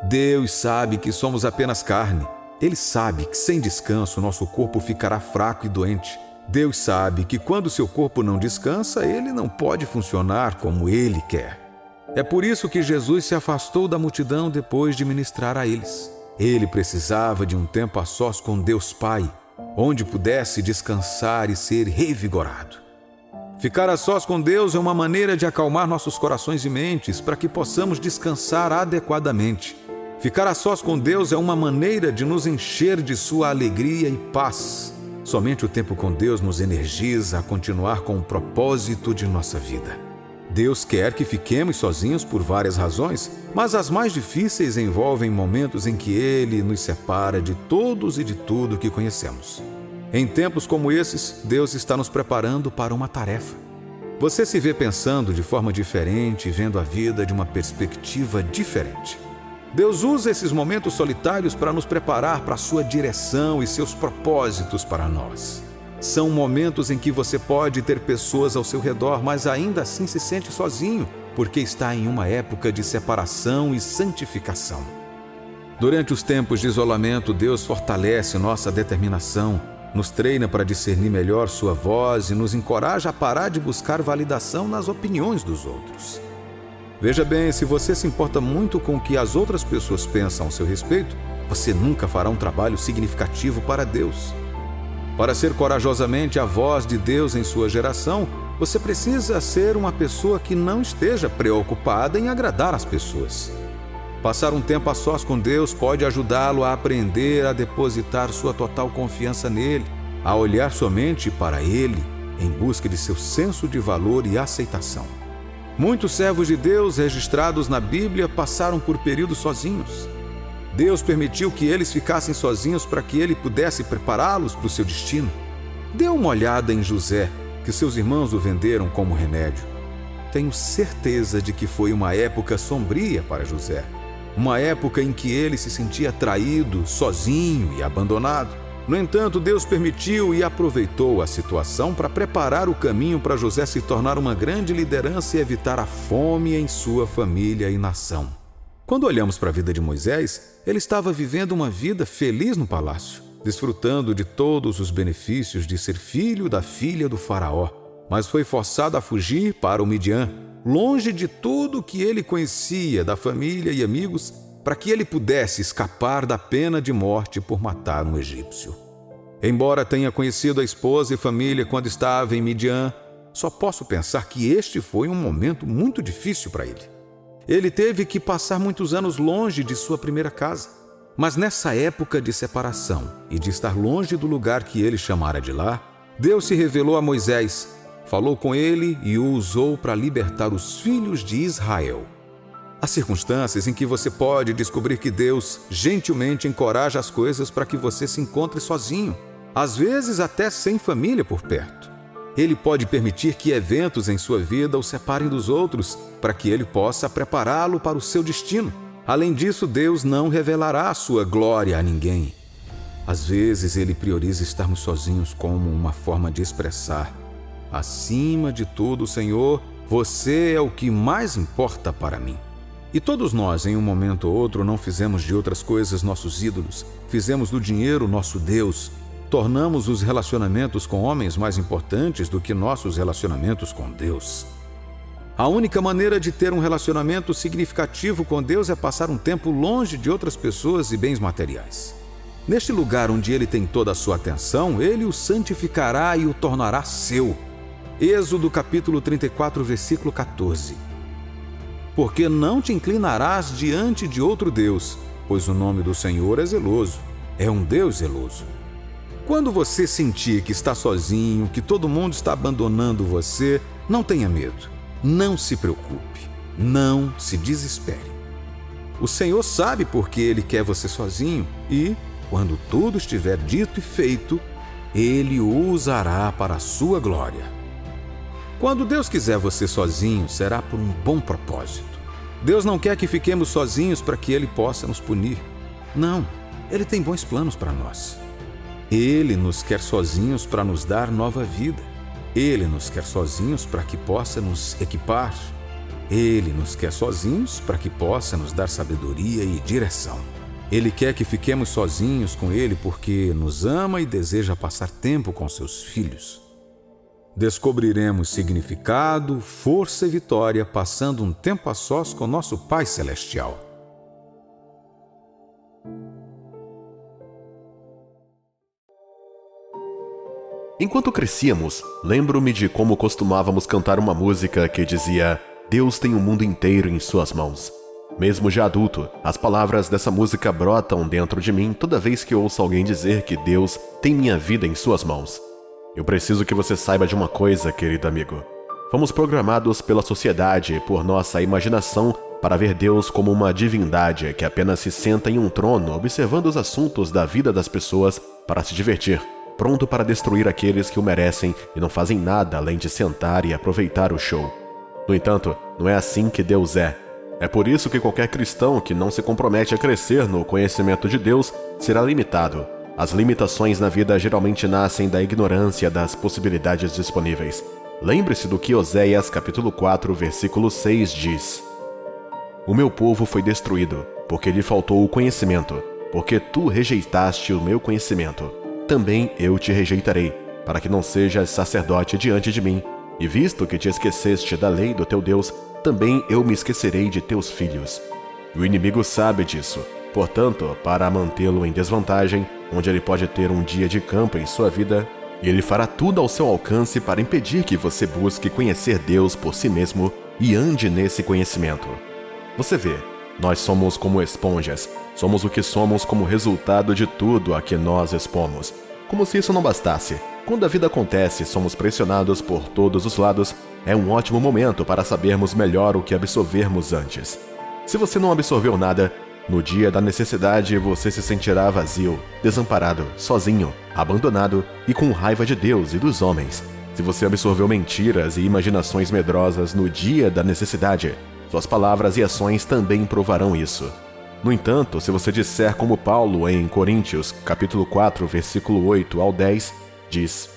Speaker 1: Deus sabe que somos apenas carne. Ele sabe que sem descanso nosso corpo ficará fraco e doente. Deus sabe que quando seu corpo não descansa, ele não pode funcionar como ele quer. É por isso que Jesus se afastou da multidão depois de ministrar a eles. Ele precisava de um tempo a sós com Deus Pai, onde pudesse descansar e ser revigorado. Ficar a sós com Deus é uma maneira de acalmar nossos corações e mentes para que possamos descansar adequadamente. Ficar a sós com Deus é uma maneira de nos encher de sua alegria e paz. Somente o tempo com Deus nos energiza a continuar com o propósito de nossa vida. Deus quer que fiquemos sozinhos por várias razões, mas as mais difíceis envolvem momentos em que Ele nos separa de todos e de tudo que conhecemos. Em tempos como esses, Deus está nos preparando para uma tarefa. Você se vê pensando de forma diferente, vendo a vida de uma perspectiva diferente. Deus usa esses momentos solitários para nos preparar para a sua direção e seus propósitos para nós. São momentos em que você pode ter pessoas ao seu redor, mas ainda assim se sente sozinho, porque está em uma época de separação e santificação. Durante os tempos de isolamento, Deus fortalece nossa determinação, nos treina para discernir melhor sua voz e nos encoraja a parar de buscar validação nas opiniões dos outros. Veja bem, se você se importa muito com o que as outras pessoas pensam a seu respeito, você nunca fará um trabalho significativo para Deus. Para ser corajosamente a voz de Deus em sua geração, você precisa ser uma pessoa que não esteja preocupada em agradar as pessoas. Passar um tempo a sós com Deus pode ajudá-lo a aprender a depositar sua total confiança nele, a olhar somente para Ele em busca de seu senso de valor e aceitação. Muitos servos de Deus registrados na Bíblia passaram por períodos sozinhos. Deus permitiu que eles ficassem sozinhos para que Ele pudesse prepará-los para o seu destino. Dê uma olhada em José, que seus irmãos o venderam como remédio. Tenho certeza de que foi uma época sombria para José. Uma época em que ele se sentia traído, sozinho e abandonado. No entanto, Deus permitiu e aproveitou a situação para preparar o caminho para José se tornar uma grande liderança e evitar a fome em sua família e nação. Quando olhamos para a vida de Moisés, ele estava vivendo uma vida feliz no palácio, desfrutando de todos os benefícios de ser filho da filha do faraó, mas foi forçado a fugir para o Midian, longe de tudo que ele conhecia da família e amigos, para que ele pudesse escapar da pena de morte por matar um egípcio. Embora tenha conhecido a esposa e família quando estava em Midian, só posso pensar que este foi um momento muito difícil para ele. Ele teve que passar muitos anos longe de sua primeira casa. Mas nessa época de separação e de estar longe do lugar que ele chamara de lá, Deus se revelou a Moisés, falou com ele e o usou para libertar os filhos de Israel. Há circunstâncias em que você pode descobrir que Deus gentilmente encoraja as coisas para que você se encontre sozinho, às vezes até sem família por perto. Ele pode permitir que eventos em sua vida o separem dos outros, para que ele possa prepará-lo para o seu destino. Além disso, Deus não revelará a sua glória a ninguém. Às vezes, Ele prioriza estarmos sozinhos como uma forma de expressar: acima de tudo, Senhor, você é o que mais importa para mim. E todos nós, em um momento ou outro, não fizemos de outras coisas nossos ídolos, fizemos do dinheiro nosso Deus, tornamos os relacionamentos com homens mais importantes do que nossos relacionamentos com Deus. A única maneira de ter um relacionamento significativo com Deus é passar um tempo longe de outras pessoas e bens materiais. Neste lugar onde Ele tem toda a sua atenção, Ele o santificará e o tornará seu. Êxodo capítulo 34, versículo 14. Porque não te inclinarás diante de outro Deus, pois o nome do Senhor é zeloso, é um Deus zeloso. Quando você sentir que está sozinho, que todo mundo está abandonando você, não tenha medo. Não se preocupe, não se desespere. O Senhor sabe por que Ele quer você sozinho e, quando tudo estiver dito e feito, Ele o usará para a sua glória. Quando Deus quiser você sozinho, será por um bom propósito. Deus não quer que fiquemos sozinhos para que Ele possa nos punir. Não, Ele tem bons planos para nós. Ele nos quer sozinhos para nos dar nova vida. Ele nos quer sozinhos para que possa nos equipar. Ele nos quer sozinhos para que possa nos dar sabedoria e direção. Ele quer que fiquemos sozinhos com Ele porque nos ama e deseja passar tempo com seus filhos. Descobriremos significado, força e vitória passando um tempo a sós com nosso Pai Celestial.
Speaker 3: Enquanto crescíamos, lembro-me de como costumávamos cantar uma música que dizia: Deus tem o mundo inteiro em suas mãos. Mesmo já adulto, as palavras dessa música brotam dentro de mim toda vez que ouço alguém dizer que Deus tem minha vida em suas mãos. Eu preciso que você saiba de uma coisa, querido amigo. Fomos programados pela sociedade e por nossa imaginação para ver Deus como uma divindade que apenas se senta em um trono observando os assuntos da vida das pessoas para se divertir, pronto para destruir aqueles que o merecem e não fazem nada além de sentar e aproveitar o show. No entanto, não é assim que Deus é. É por isso que qualquer cristão que não se compromete a crescer no conhecimento de Deus será limitado. As limitações na vida geralmente nascem da ignorância das possibilidades disponíveis. Lembre-se do que Oséias capítulo 4, versículo 6 diz: O meu povo foi destruído, porque lhe faltou o conhecimento, porque tu rejeitaste o meu conhecimento. Também eu te rejeitarei, para que não sejas sacerdote diante de mim, E visto que te esqueceste da lei do teu Deus, também eu me esquecerei de teus filhos. O inimigo sabe disso. Portanto, para mantê-lo em desvantagem, onde ele pode ter um dia de campo em sua vida, ele fará tudo ao seu alcance para impedir que você busque conhecer Deus por si mesmo e ande nesse conhecimento. Você vê, nós somos como esponjas. Somos o que somos como resultado de tudo a que nós expomos. Como se isso não bastasse, quando a vida acontece e somos pressionados por todos os lados, é um ótimo momento para sabermos melhor o que absorvermos antes. Se você não absorveu nada, no dia da necessidade você se sentirá vazio, desamparado, sozinho, abandonado e com raiva de Deus e dos homens. Se você absorveu mentiras e imaginações medrosas no dia da necessidade, suas palavras e ações também provarão isso. No entanto, se você disser como Paulo em Coríntios, capítulo 4, versículo 8 ao 10, diz: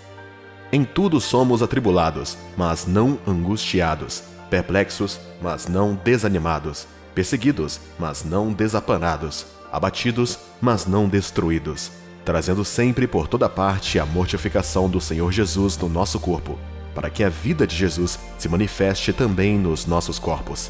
Speaker 3: Em tudo somos atribulados, mas não angustiados, perplexos, mas não desanimados, perseguidos, mas não desapanados, abatidos, mas não destruídos, trazendo sempre por toda parte a mortificação do Senhor Jesus no nosso corpo, para que a vida de Jesus se manifeste também nos nossos corpos.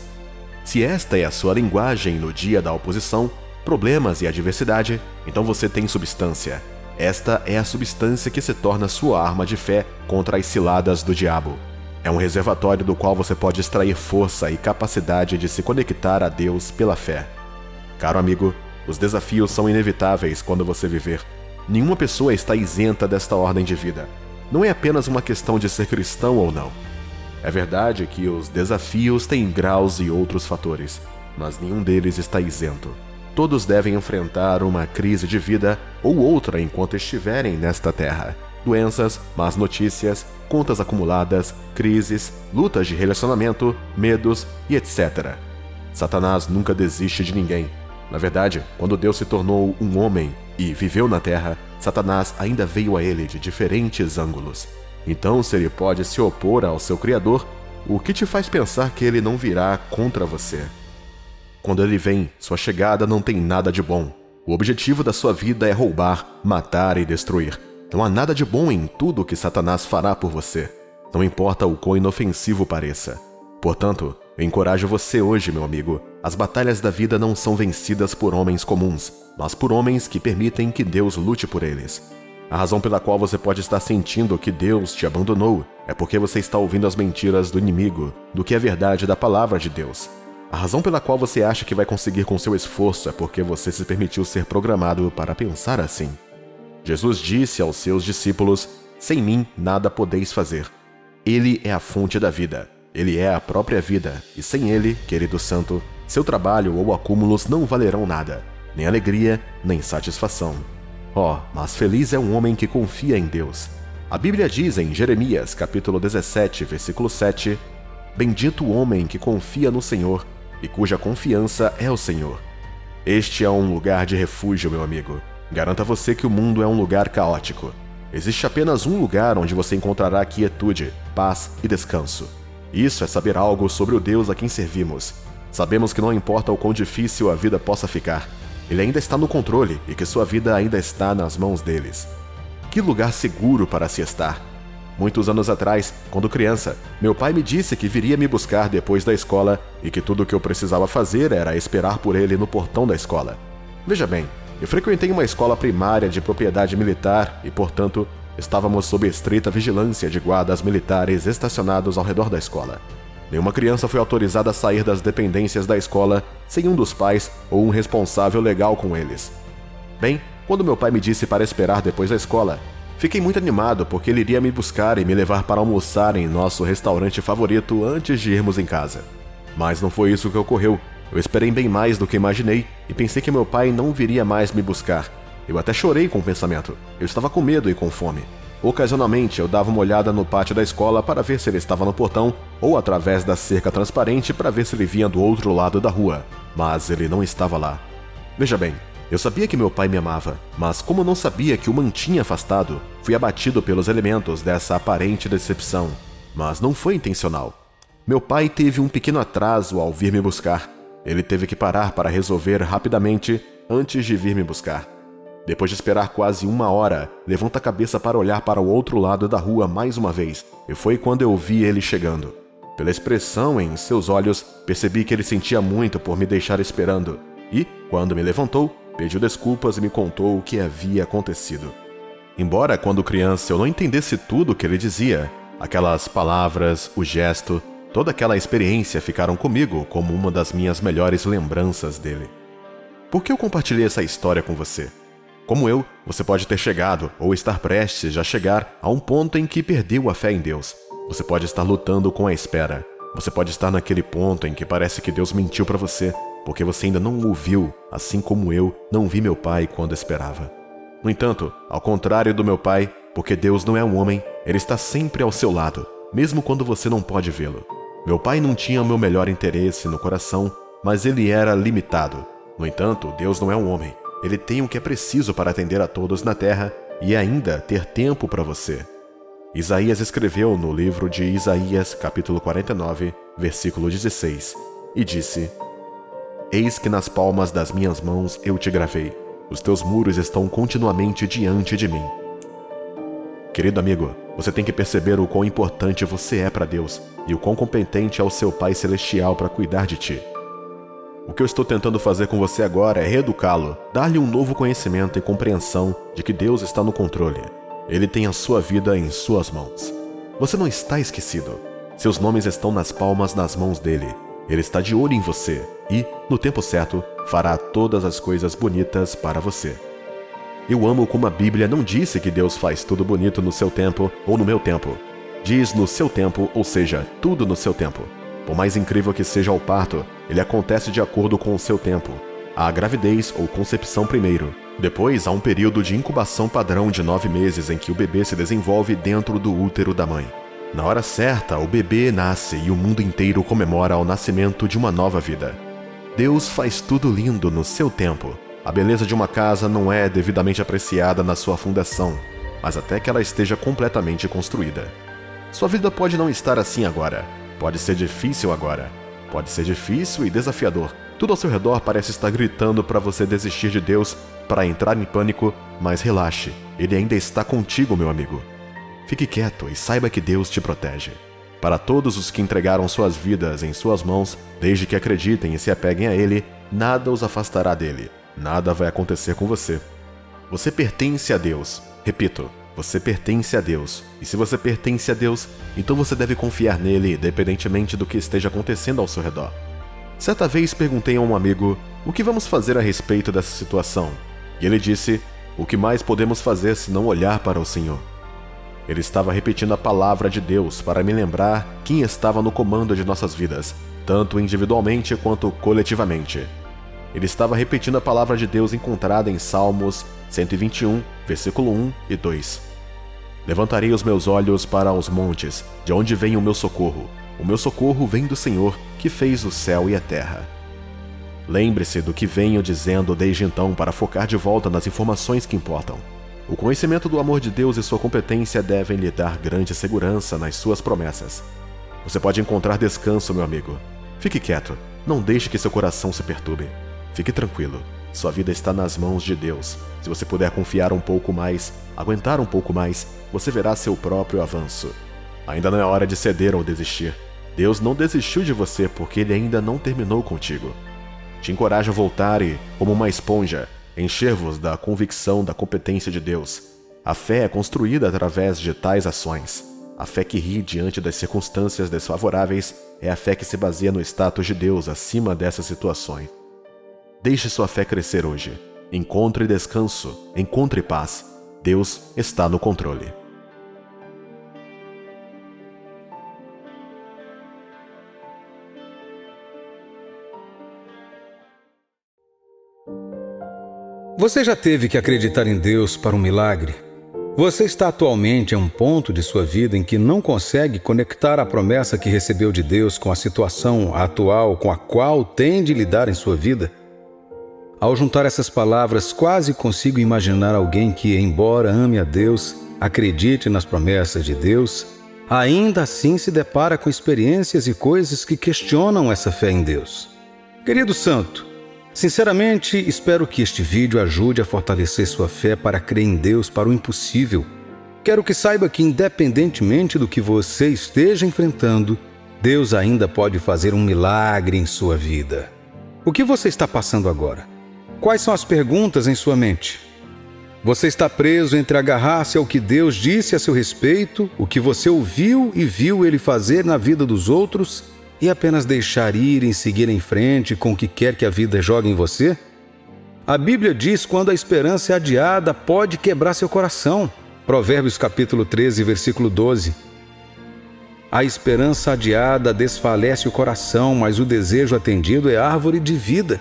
Speaker 3: Se esta é a sua linguagem no dia da oposição, problemas e adversidade, então você tem substância. Esta é a substância que se torna sua arma de fé contra as ciladas do diabo. É um reservatório do qual você pode extrair força e capacidade de se conectar a Deus pela fé. Caro amigo, os desafios são inevitáveis quando você viver. Nenhuma pessoa está isenta desta ordem de vida. Não é apenas uma questão de ser cristão ou não. É verdade que os desafios têm graus e outros fatores, mas nenhum deles está isento. Todos devem enfrentar uma crise de vida ou outra enquanto estiverem nesta terra. Doenças, más notícias, contas acumuladas, crises, lutas de relacionamento, medos e etc. Satanás nunca desiste de ninguém. Na verdade, quando Deus se tornou um homem e viveu na terra, Satanás ainda veio a ele de diferentes ângulos. Então, se ele pode se opor ao seu Criador, o que te faz pensar que ele não virá contra você? Quando ele vem, sua chegada não tem nada de bom. O objetivo da sua vida é roubar, matar e destruir. Não há nada de bom em tudo que Satanás fará por você. Não importa o quão inofensivo pareça. Portanto, eu encorajo você hoje, meu amigo. As batalhas da vida não são vencidas por homens comuns, mas por homens que permitem que Deus lute por eles. A razão pela qual você pode estar sentindo que Deus te abandonou é porque você está ouvindo as mentiras do inimigo, do que é verdade da palavra de Deus. A razão pela qual você acha que vai conseguir com seu esforço é porque você se permitiu ser programado para pensar assim. Jesus disse aos seus discípulos: Sem mim nada podeis fazer. Ele é a fonte da vida. Ele é a própria vida, e sem ele, querido santo, seu trabalho ou acúmulos não valerão nada, nem alegria, nem satisfação. Mas feliz é um homem que confia em Deus. A Bíblia diz em Jeremias, capítulo 17, versículo 7, Bendito o homem que confia no Senhor e cuja confiança é o Senhor. Este é um lugar de refúgio, meu amigo. Garanto a você que o mundo é um lugar caótico. Existe apenas um lugar onde você encontrará quietude, paz e descanso. Isso é saber algo sobre o Deus a quem servimos. Sabemos que não importa o quão difícil a vida possa ficar, Ele ainda está no controle e que sua vida ainda está nas mãos deles. Que lugar seguro para se estar! Muitos anos atrás, quando criança, meu pai me disse que viria me buscar depois da escola e que tudo o que eu precisava fazer era esperar por ele no portão da escola. Veja bem, eu frequentei uma escola primária de propriedade militar e, portanto, estávamos sob estrita vigilância de guardas militares estacionados ao redor da escola. Nenhuma criança foi autorizada a sair das dependências da escola sem um dos pais ou um responsável legal com eles. Bem, quando meu pai me disse para esperar depois da escola, fiquei muito animado porque ele iria me buscar e me levar para almoçar em nosso restaurante favorito antes de irmos em casa. Mas não foi isso que ocorreu. Eu esperei bem mais do que imaginei e pensei que meu pai não viria mais me buscar. Eu até chorei com o pensamento. Eu estava com medo e com fome. Ocasionalmente, eu dava uma olhada no pátio da escola para ver se ele estava no portão ou através da cerca transparente para ver se ele vinha do outro lado da rua. Mas ele não estava lá. Veja bem, eu sabia que meu pai me amava, mas como não sabia que o mantinha afastado, fui abatido pelos elementos dessa aparente decepção. Mas não foi intencional. Meu pai teve um pequeno atraso ao vir me buscar. Ele teve que parar para resolver rapidamente antes de vir me buscar. Depois de esperar quase 1 hora, levanta a cabeça para olhar para o outro lado da rua mais uma vez, e foi quando eu vi ele chegando. Pela expressão em seus olhos, percebi que ele sentia muito por me deixar esperando, e, quando me levantou, pediu desculpas e me contou o que havia acontecido. Embora, quando criança, eu não entendesse tudo o que ele dizia, aquelas palavras, o gesto, toda aquela experiência ficaram comigo como uma das minhas melhores lembranças dele. Por que eu compartilhei essa história com você? Como eu, você pode ter chegado ou estar prestes a chegar a um ponto em que perdeu a fé em Deus. Você pode estar lutando com a espera. Você pode estar naquele ponto em que parece que Deus mentiu para você, porque você ainda não o viu, assim como eu não vi meu pai quando esperava. No entanto, ao contrário do meu pai, porque Deus não é um homem, ele está sempre ao seu lado, mesmo quando você não pode vê-lo. Meu pai não tinha o meu melhor interesse no coração, mas ele era limitado. No entanto, Deus não é um homem. Ele tem o que é preciso para atender a todos na terra e ainda ter tempo para você. Isaías escreveu no livro de Isaías, capítulo 49, versículo 16, e disse: Eis que nas palmas das minhas mãos eu te gravei. Os teus muros estão continuamente diante de mim. Querido amigo, você tem que perceber o quão importante você é para Deus e o quão competente é o seu Pai Celestial para cuidar de ti. O que eu estou tentando fazer com você agora é reeducá-lo, dar-lhe um novo conhecimento e compreensão de que Deus está no controle. Ele tem a sua vida em suas mãos. Você não está esquecido. Seus nomes estão nas palmas das mãos dele. Ele está de olho em você e, no tempo certo, fará todas as coisas bonitas para você. Eu amo como a Bíblia não disse que Deus faz tudo bonito no seu tempo ou no meu tempo. Diz no seu tempo, ou seja, tudo no seu tempo. Por mais incrível que seja o parto, ele acontece de acordo com o seu tempo. Há a gravidez ou concepção primeiro. Depois há um período de incubação padrão de 9 meses em que o bebê se desenvolve dentro do útero da mãe. Na hora certa, o bebê nasce e o mundo inteiro comemora o nascimento de uma nova vida. Deus faz tudo lindo no seu tempo. A beleza de uma casa não é devidamente apreciada na sua fundação, mas até que ela esteja completamente construída. Sua vida pode não estar assim agora. Pode ser difícil agora. Pode ser difícil e desafiador. Tudo ao seu redor parece estar gritando para você desistir de Deus, para entrar em pânico, mas relaxe. Ele ainda está contigo, meu amigo. Fique quieto e saiba que Deus te protege. Para todos os que entregaram suas vidas em suas mãos, desde que acreditem e se apeguem a Ele, nada os afastará dele. Nada vai acontecer com você. Você pertence a Deus. Repito, você pertence a Deus. E se você pertence a Deus, então você deve confiar nele, independentemente do que esteja acontecendo ao seu redor. Certa vez perguntei a um amigo, o que vamos fazer a respeito dessa situação? E ele disse, o que mais podemos fazer se não olhar para o Senhor? Ele estava repetindo a palavra de Deus para me lembrar quem estava no comando de nossas vidas, tanto individualmente quanto coletivamente. Ele estava repetindo a palavra de Deus encontrada em Salmos 121, versículo 1 e 2. Levantarei os meus olhos para os montes, de onde vem o meu socorro. O meu socorro vem do Senhor, que fez o céu e a terra. Lembre-se do que venho dizendo desde então para focar de volta nas informações que importam. O conhecimento do amor de Deus e sua competência devem lhe dar grande segurança nas suas promessas. Você pode encontrar descanso, meu amigo. Fique quieto, não deixe que seu coração se perturbe. Fique tranquilo, sua vida está nas mãos de Deus. Se você puder confiar um pouco mais, aguentar um pouco mais, você verá seu próprio avanço. Ainda não é hora de ceder ou desistir. Deus não desistiu de você porque Ele ainda não terminou contigo. Te encorajo a voltar e, como uma esponja, encher-vos da convicção da competência de Deus. A fé é construída através de tais ações. A fé que ri diante das circunstâncias desfavoráveis é a fé que se baseia no status de Deus acima dessas situações. Deixe sua fé crescer hoje. Encontre descanso, encontre paz. Deus está no controle.
Speaker 4: Você já teve que acreditar em Deus para um milagre? Você está atualmente em um ponto de sua vida em que não consegue conectar a promessa que recebeu de Deus com a situação atual com a qual tem de lidar em sua vida? Ao juntar essas palavras, quase consigo imaginar alguém que, embora ame a Deus, acredite nas promessas de Deus, ainda assim se depara com experiências e coisas que questionam essa fé em Deus. Querido santo, Sinceramente, espero que este vídeo ajude a fortalecer sua fé para crer em Deus para o impossível. Quero que saiba que, independentemente do que você esteja enfrentando, Deus ainda pode fazer um milagre em sua vida. O que você está passando agora? Quais são as perguntas em sua mente? Você está preso entre agarrar-se ao que Deus disse a seu respeito, o que você ouviu e viu Ele fazer na vida dos outros, e apenas deixar ir e seguir em frente com o que quer que a vida jogue em você? A Bíblia diz: quando a esperança é adiada, pode quebrar seu coração. Provérbios capítulo 13, versículo 12. A esperança adiada desfalece o coração, mas o desejo atendido é árvore de vida.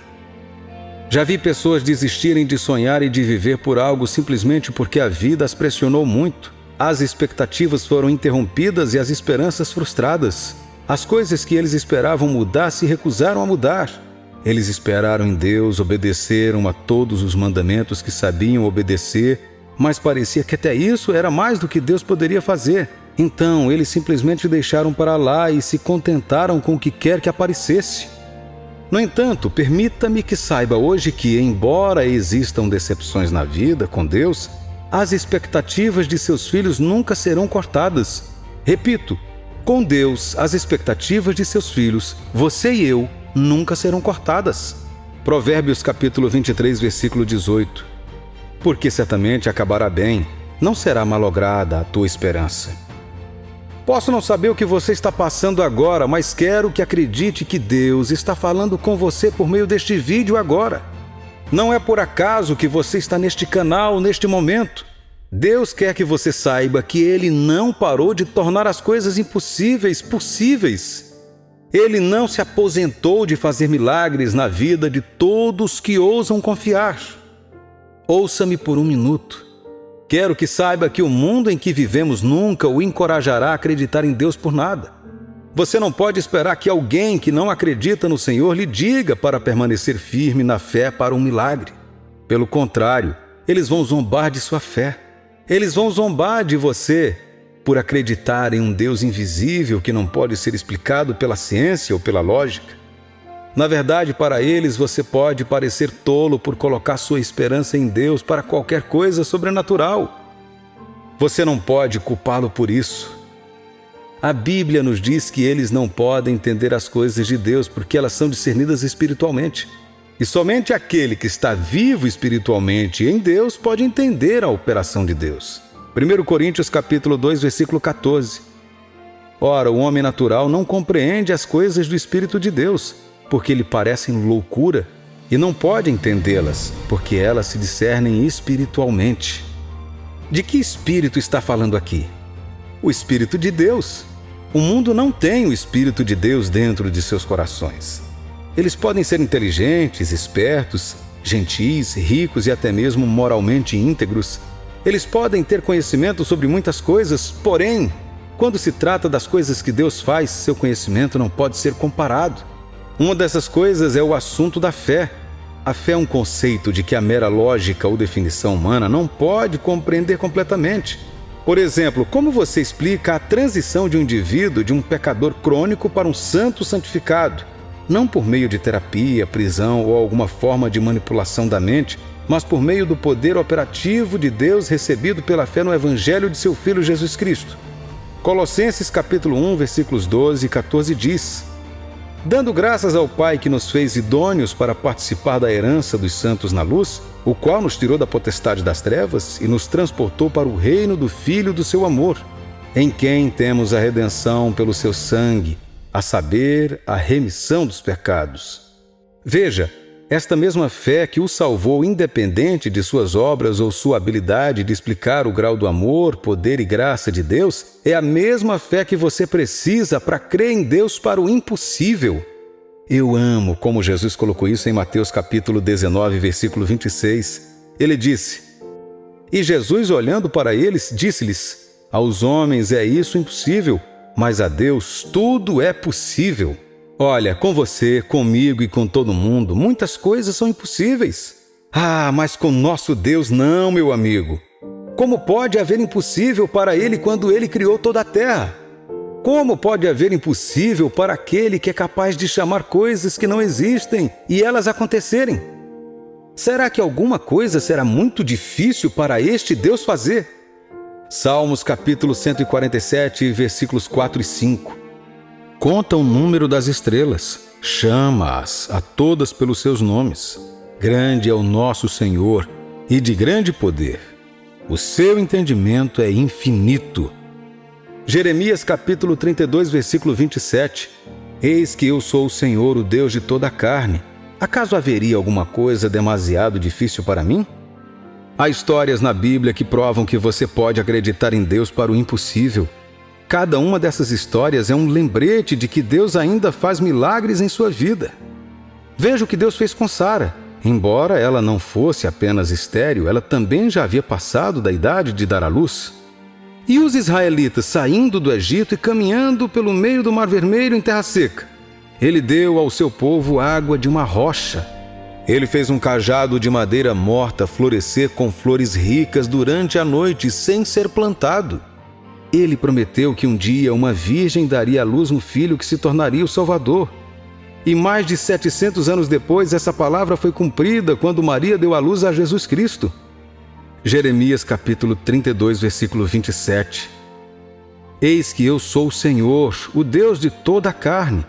Speaker 4: Já vi pessoas desistirem de sonhar e de viver por algo simplesmente porque a vida as pressionou muito. As expectativas foram interrompidas e as esperanças frustradas. As coisas que eles esperavam mudar se recusaram a mudar. Eles esperaram em Deus, obedeceram a todos os mandamentos que sabiam obedecer, mas parecia que até isso era mais do que Deus poderia fazer. Então, eles simplesmente deixaram para lá e se contentaram com o que quer que aparecesse. No entanto, permita-me que saiba hoje que, embora existam decepções na vida com Deus, as expectativas de seus filhos nunca serão cortadas. Repito, com Deus, as expectativas de seus filhos, você e eu, nunca serão cortadas. Provérbios capítulo 23, versículo 18. Porque certamente acabará bem, não será malograda a tua esperança. Posso não saber o que você está passando agora, mas quero que acredite que Deus está falando com você por meio deste vídeo agora. Não é por acaso que você está neste canal, neste momento. Deus quer que você saiba que Ele não parou de tornar as coisas impossíveis possíveis. Ele não se aposentou de fazer milagres na vida de todos que ousam confiar. Ouça-me por um minuto. Quero que saiba que o mundo em que vivemos nunca o encorajará a acreditar em Deus por nada. Você não pode esperar que alguém que não acredita no Senhor lhe diga para permanecer firme na fé para um milagre. Pelo contrário, eles vão zombar de sua fé. Eles vão zombar de você por acreditar em um Deus invisível que não pode ser explicado pela ciência ou pela lógica. Na verdade, para eles, você pode parecer tolo por colocar sua esperança em Deus para qualquer coisa sobrenatural. Você não pode culpá-lo por isso. A Bíblia nos diz que eles não podem entender as coisas de Deus porque elas são discernidas espiritualmente. E somente aquele que está vivo espiritualmente em Deus pode entender a operação de Deus. 1 Coríntios capítulo 2, versículo 14. Ora, o homem natural não compreende as coisas do Espírito de Deus, porque lhe parecem loucura, e não pode entendê-las, porque elas se discernem espiritualmente. De que espírito está falando aqui? O Espírito de Deus. O mundo não tem o Espírito de Deus dentro de seus corações. Eles podem ser inteligentes, espertos, gentis, ricos e até mesmo moralmente íntegros. Eles podem ter conhecimento sobre muitas coisas, porém, quando se trata das coisas que Deus faz, seu conhecimento não pode ser comparado. Uma dessas coisas é o assunto da fé. A fé é um conceito de que a mera lógica ou definição humana não pode compreender completamente. Por exemplo, como você explica a transição de um indivíduo de um pecador crônico para um santo santificado? Não por meio de terapia, prisão ou alguma forma de manipulação da mente, mas por meio do poder operativo de Deus recebido pela fé no Evangelho de seu Filho Jesus Cristo. Colossenses capítulo 1, versículos 12 e 14 diz: dando graças ao Pai que nos fez idôneos para participar da herança dos santos na luz, o qual nos tirou da potestade das trevas e nos transportou para o reino do Filho do seu amor, em quem temos a redenção pelo seu sangue, a saber, a remissão dos pecados. Veja, esta mesma fé que o salvou independente de suas obras ou sua habilidade de explicar o grau do amor, poder e graça de Deus, é a mesma fé que você precisa para crer em Deus para o impossível. Eu amo como Jesus colocou isso em Mateus capítulo 19, versículo 26. Ele disse: e Jesus, olhando para eles, disse-lhes: aos homens é isso impossível, mas a Deus tudo é possível. Olha, com você, comigo e com todo mundo, muitas coisas são impossíveis. Ah, mas com nosso Deus não, meu amigo. Como pode haver impossível para Ele quando Ele criou toda a terra? Como pode haver impossível para aquele que é capaz de chamar coisas que não existem e elas acontecerem? Será que alguma coisa será muito difícil para este Deus fazer? Salmos capítulo 147, versículos 4 e 5. Conta o número das estrelas, chama-as a todas pelos seus nomes. Grande é o nosso Senhor e de grande poder. O seu entendimento é infinito. Jeremias capítulo 32, versículo 27. Eis que eu sou o Senhor, o Deus de toda a carne. Acaso haveria alguma coisa demasiado difícil para mim? Há histórias na Bíblia que provam que você pode acreditar em Deus para o impossível. Cada uma dessas histórias é um lembrete de que Deus ainda faz milagres em sua vida. Veja o que Deus fez com Sara. Embora ela não fosse apenas estéril, ela também já havia passado da idade de dar à luz. E os israelitas saindo do Egito e caminhando pelo meio do Mar Vermelho em terra seca. Ele deu ao seu povo água de uma rocha. Ele fez um cajado de madeira morta florescer com flores ricas durante a noite sem ser plantado. Ele prometeu que um dia uma virgem daria à luz um filho que se tornaria o Salvador. E mais de 700 anos depois, essa palavra foi cumprida quando Maria deu à luz a Jesus Cristo. Jeremias capítulo 32, versículo 27. Eis que eu sou o Senhor, o Deus de toda a carne.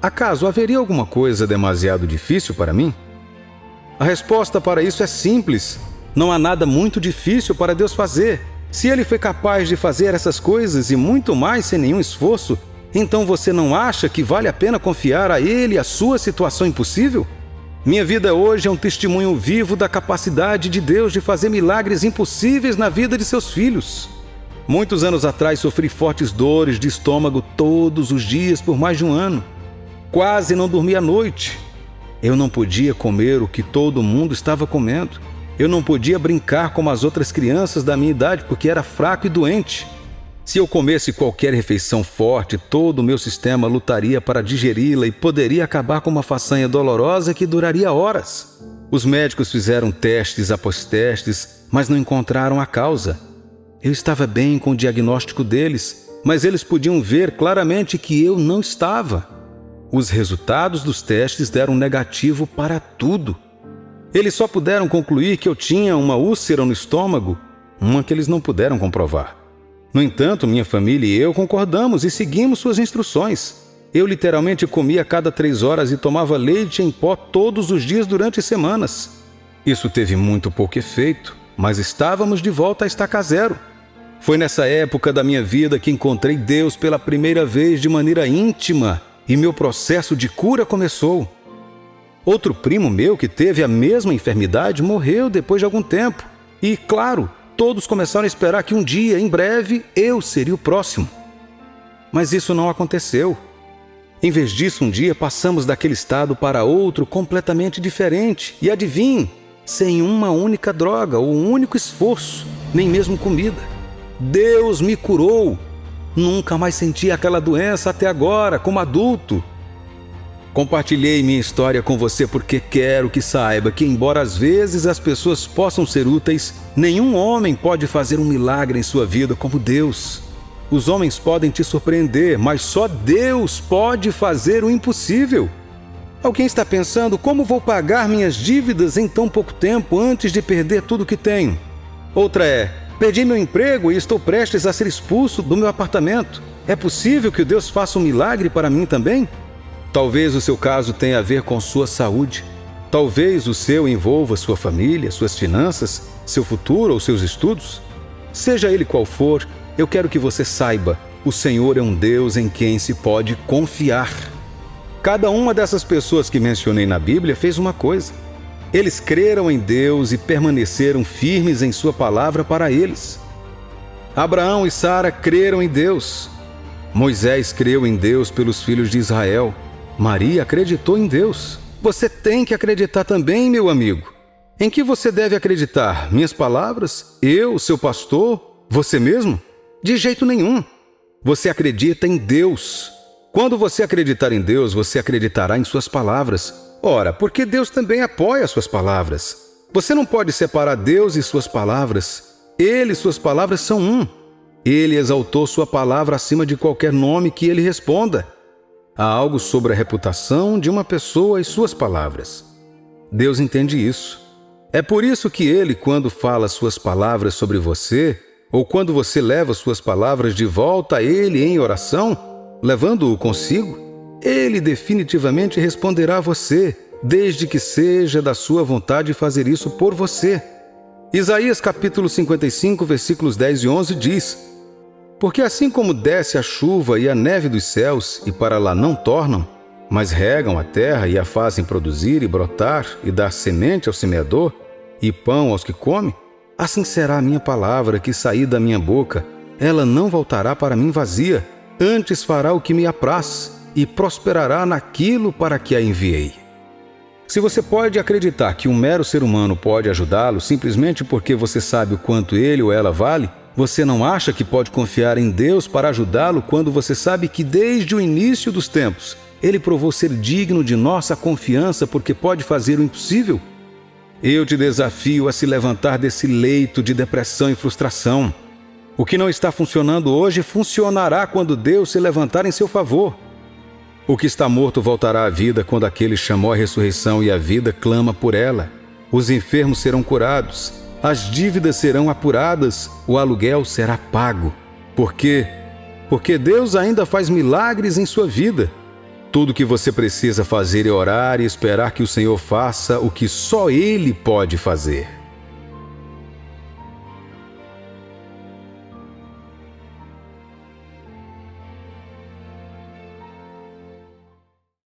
Speaker 4: Acaso haveria alguma coisa demasiado difícil para mim? A resposta para isso é simples. Não há nada muito difícil para Deus fazer. Se Ele foi capaz de fazer essas coisas e muito mais sem nenhum esforço, então você não acha que vale a pena confiar a Ele a sua situação impossível? Minha vida hoje é um testemunho vivo da capacidade de Deus de fazer milagres impossíveis na vida de seus filhos. Muitos anos atrás sofri fortes dores de estômago todos os dias por mais de um ano. Quase não dormi à noite. Eu não podia comer o que todo mundo estava comendo. Eu não podia brincar como as outras crianças da minha idade porque era fraco e doente. Se eu comesse qualquer refeição forte, todo o meu sistema lutaria para digeri-la e poderia acabar com uma façanha dolorosa que duraria horas. Os médicos fizeram testes após testes, mas não encontraram a causa. Eu estava bem com o diagnóstico deles, mas eles podiam ver claramente que eu não estava. Os resultados dos testes deram negativo para tudo. Eles só puderam concluir que eu tinha uma úlcera no estômago, uma que eles não puderam comprovar. No entanto, minha família e eu concordamos e seguimos suas instruções. Eu literalmente comia a cada 3 horas e tomava leite em pó todos os dias durante semanas. Isso teve muito pouco efeito, mas estávamos de volta à estaca zero. Foi nessa época da minha vida que encontrei Deus pela primeira vez de maneira íntima e meu processo de cura começou. Outro primo meu que teve a mesma enfermidade morreu depois de algum tempo. E, claro, todos começaram a esperar que um dia, em breve, eu seria o próximo. Mas isso não aconteceu. Em vez disso, um dia passamos daquele estado para outro completamente diferente. E adivinhe, sem uma única droga ou um único esforço, nem mesmo comida. Deus me curou. Nunca mais senti aquela doença até agora, como adulto. Compartilhei minha história com você porque quero que saiba que, embora às vezes as pessoas possam ser úteis, nenhum homem pode fazer um milagre em sua vida como Deus. Os homens podem te surpreender, mas só Deus pode fazer o impossível. Alguém está pensando, como vou pagar minhas dívidas em tão pouco tempo antes de perder tudo que tenho? Outra é, perdi meu emprego e estou prestes a ser expulso do meu apartamento. É possível que Deus faça um milagre para mim também? Talvez o seu caso tenha a ver com sua saúde. Talvez o seu envolva sua família, suas finanças, seu futuro ou seus estudos. Seja ele qual for, eu quero que você saiba, o Senhor é um Deus em quem se pode confiar. Cada uma dessas pessoas que mencionei na Bíblia fez uma coisa. Eles creram em Deus e permaneceram firmes em sua palavra para eles. Abraão e Sara creram em Deus. Moisés creu em Deus pelos filhos de Israel. Maria acreditou em Deus. Você tem que acreditar também, meu amigo. Em que você deve acreditar? Minhas palavras? Eu, seu pastor? Você mesmo? De jeito nenhum. Você acredita em Deus. Quando você acreditar em Deus, você acreditará em suas palavras. Ora, porque Deus também apoia suas palavras. Você não pode separar Deus e suas palavras. Ele e suas palavras são um. Ele exaltou sua palavra acima de qualquer nome que ele responda. Há algo sobre a reputação de uma pessoa e suas palavras. Deus entende isso. É por isso que ele, quando fala suas palavras sobre você, ou quando você leva suas palavras de volta a ele em oração, levando-o consigo, ele definitivamente responderá a você, desde que seja da sua vontade fazer isso por você. Isaías capítulo 55, versículos 10 e 11 diz: Porque assim como desce a chuva e a neve dos céus, e para lá não tornam, mas regam a terra e a fazem produzir e brotar, e dar semente ao semeador, e pão aos que comem, assim será a minha palavra que sair da minha boca. Ela não voltará para mim vazia, antes fará o que me apraz, e prosperará naquilo para que a enviei. Se você pode acreditar que um mero ser humano pode ajudá-lo simplesmente porque você sabe o quanto ele ou ela vale, você não acha que pode confiar em Deus para ajudá-lo quando você sabe que desde o início dos tempos ele provou ser digno de nossa confiança porque pode fazer o impossível? Eu te desafio a se levantar desse leito de depressão e frustração. O que não está funcionando hoje funcionará quando Deus se levantar em seu favor. O que está morto voltará à vida quando aquele chamou a ressurreição e a vida clama por ela. Os enfermos serão curados, as dívidas serão apuradas, o aluguel será pago. Por quê? Porque Deus ainda faz milagres em sua vida. Tudo o que você precisa fazer é orar e esperar que o Senhor faça o que só Ele pode fazer.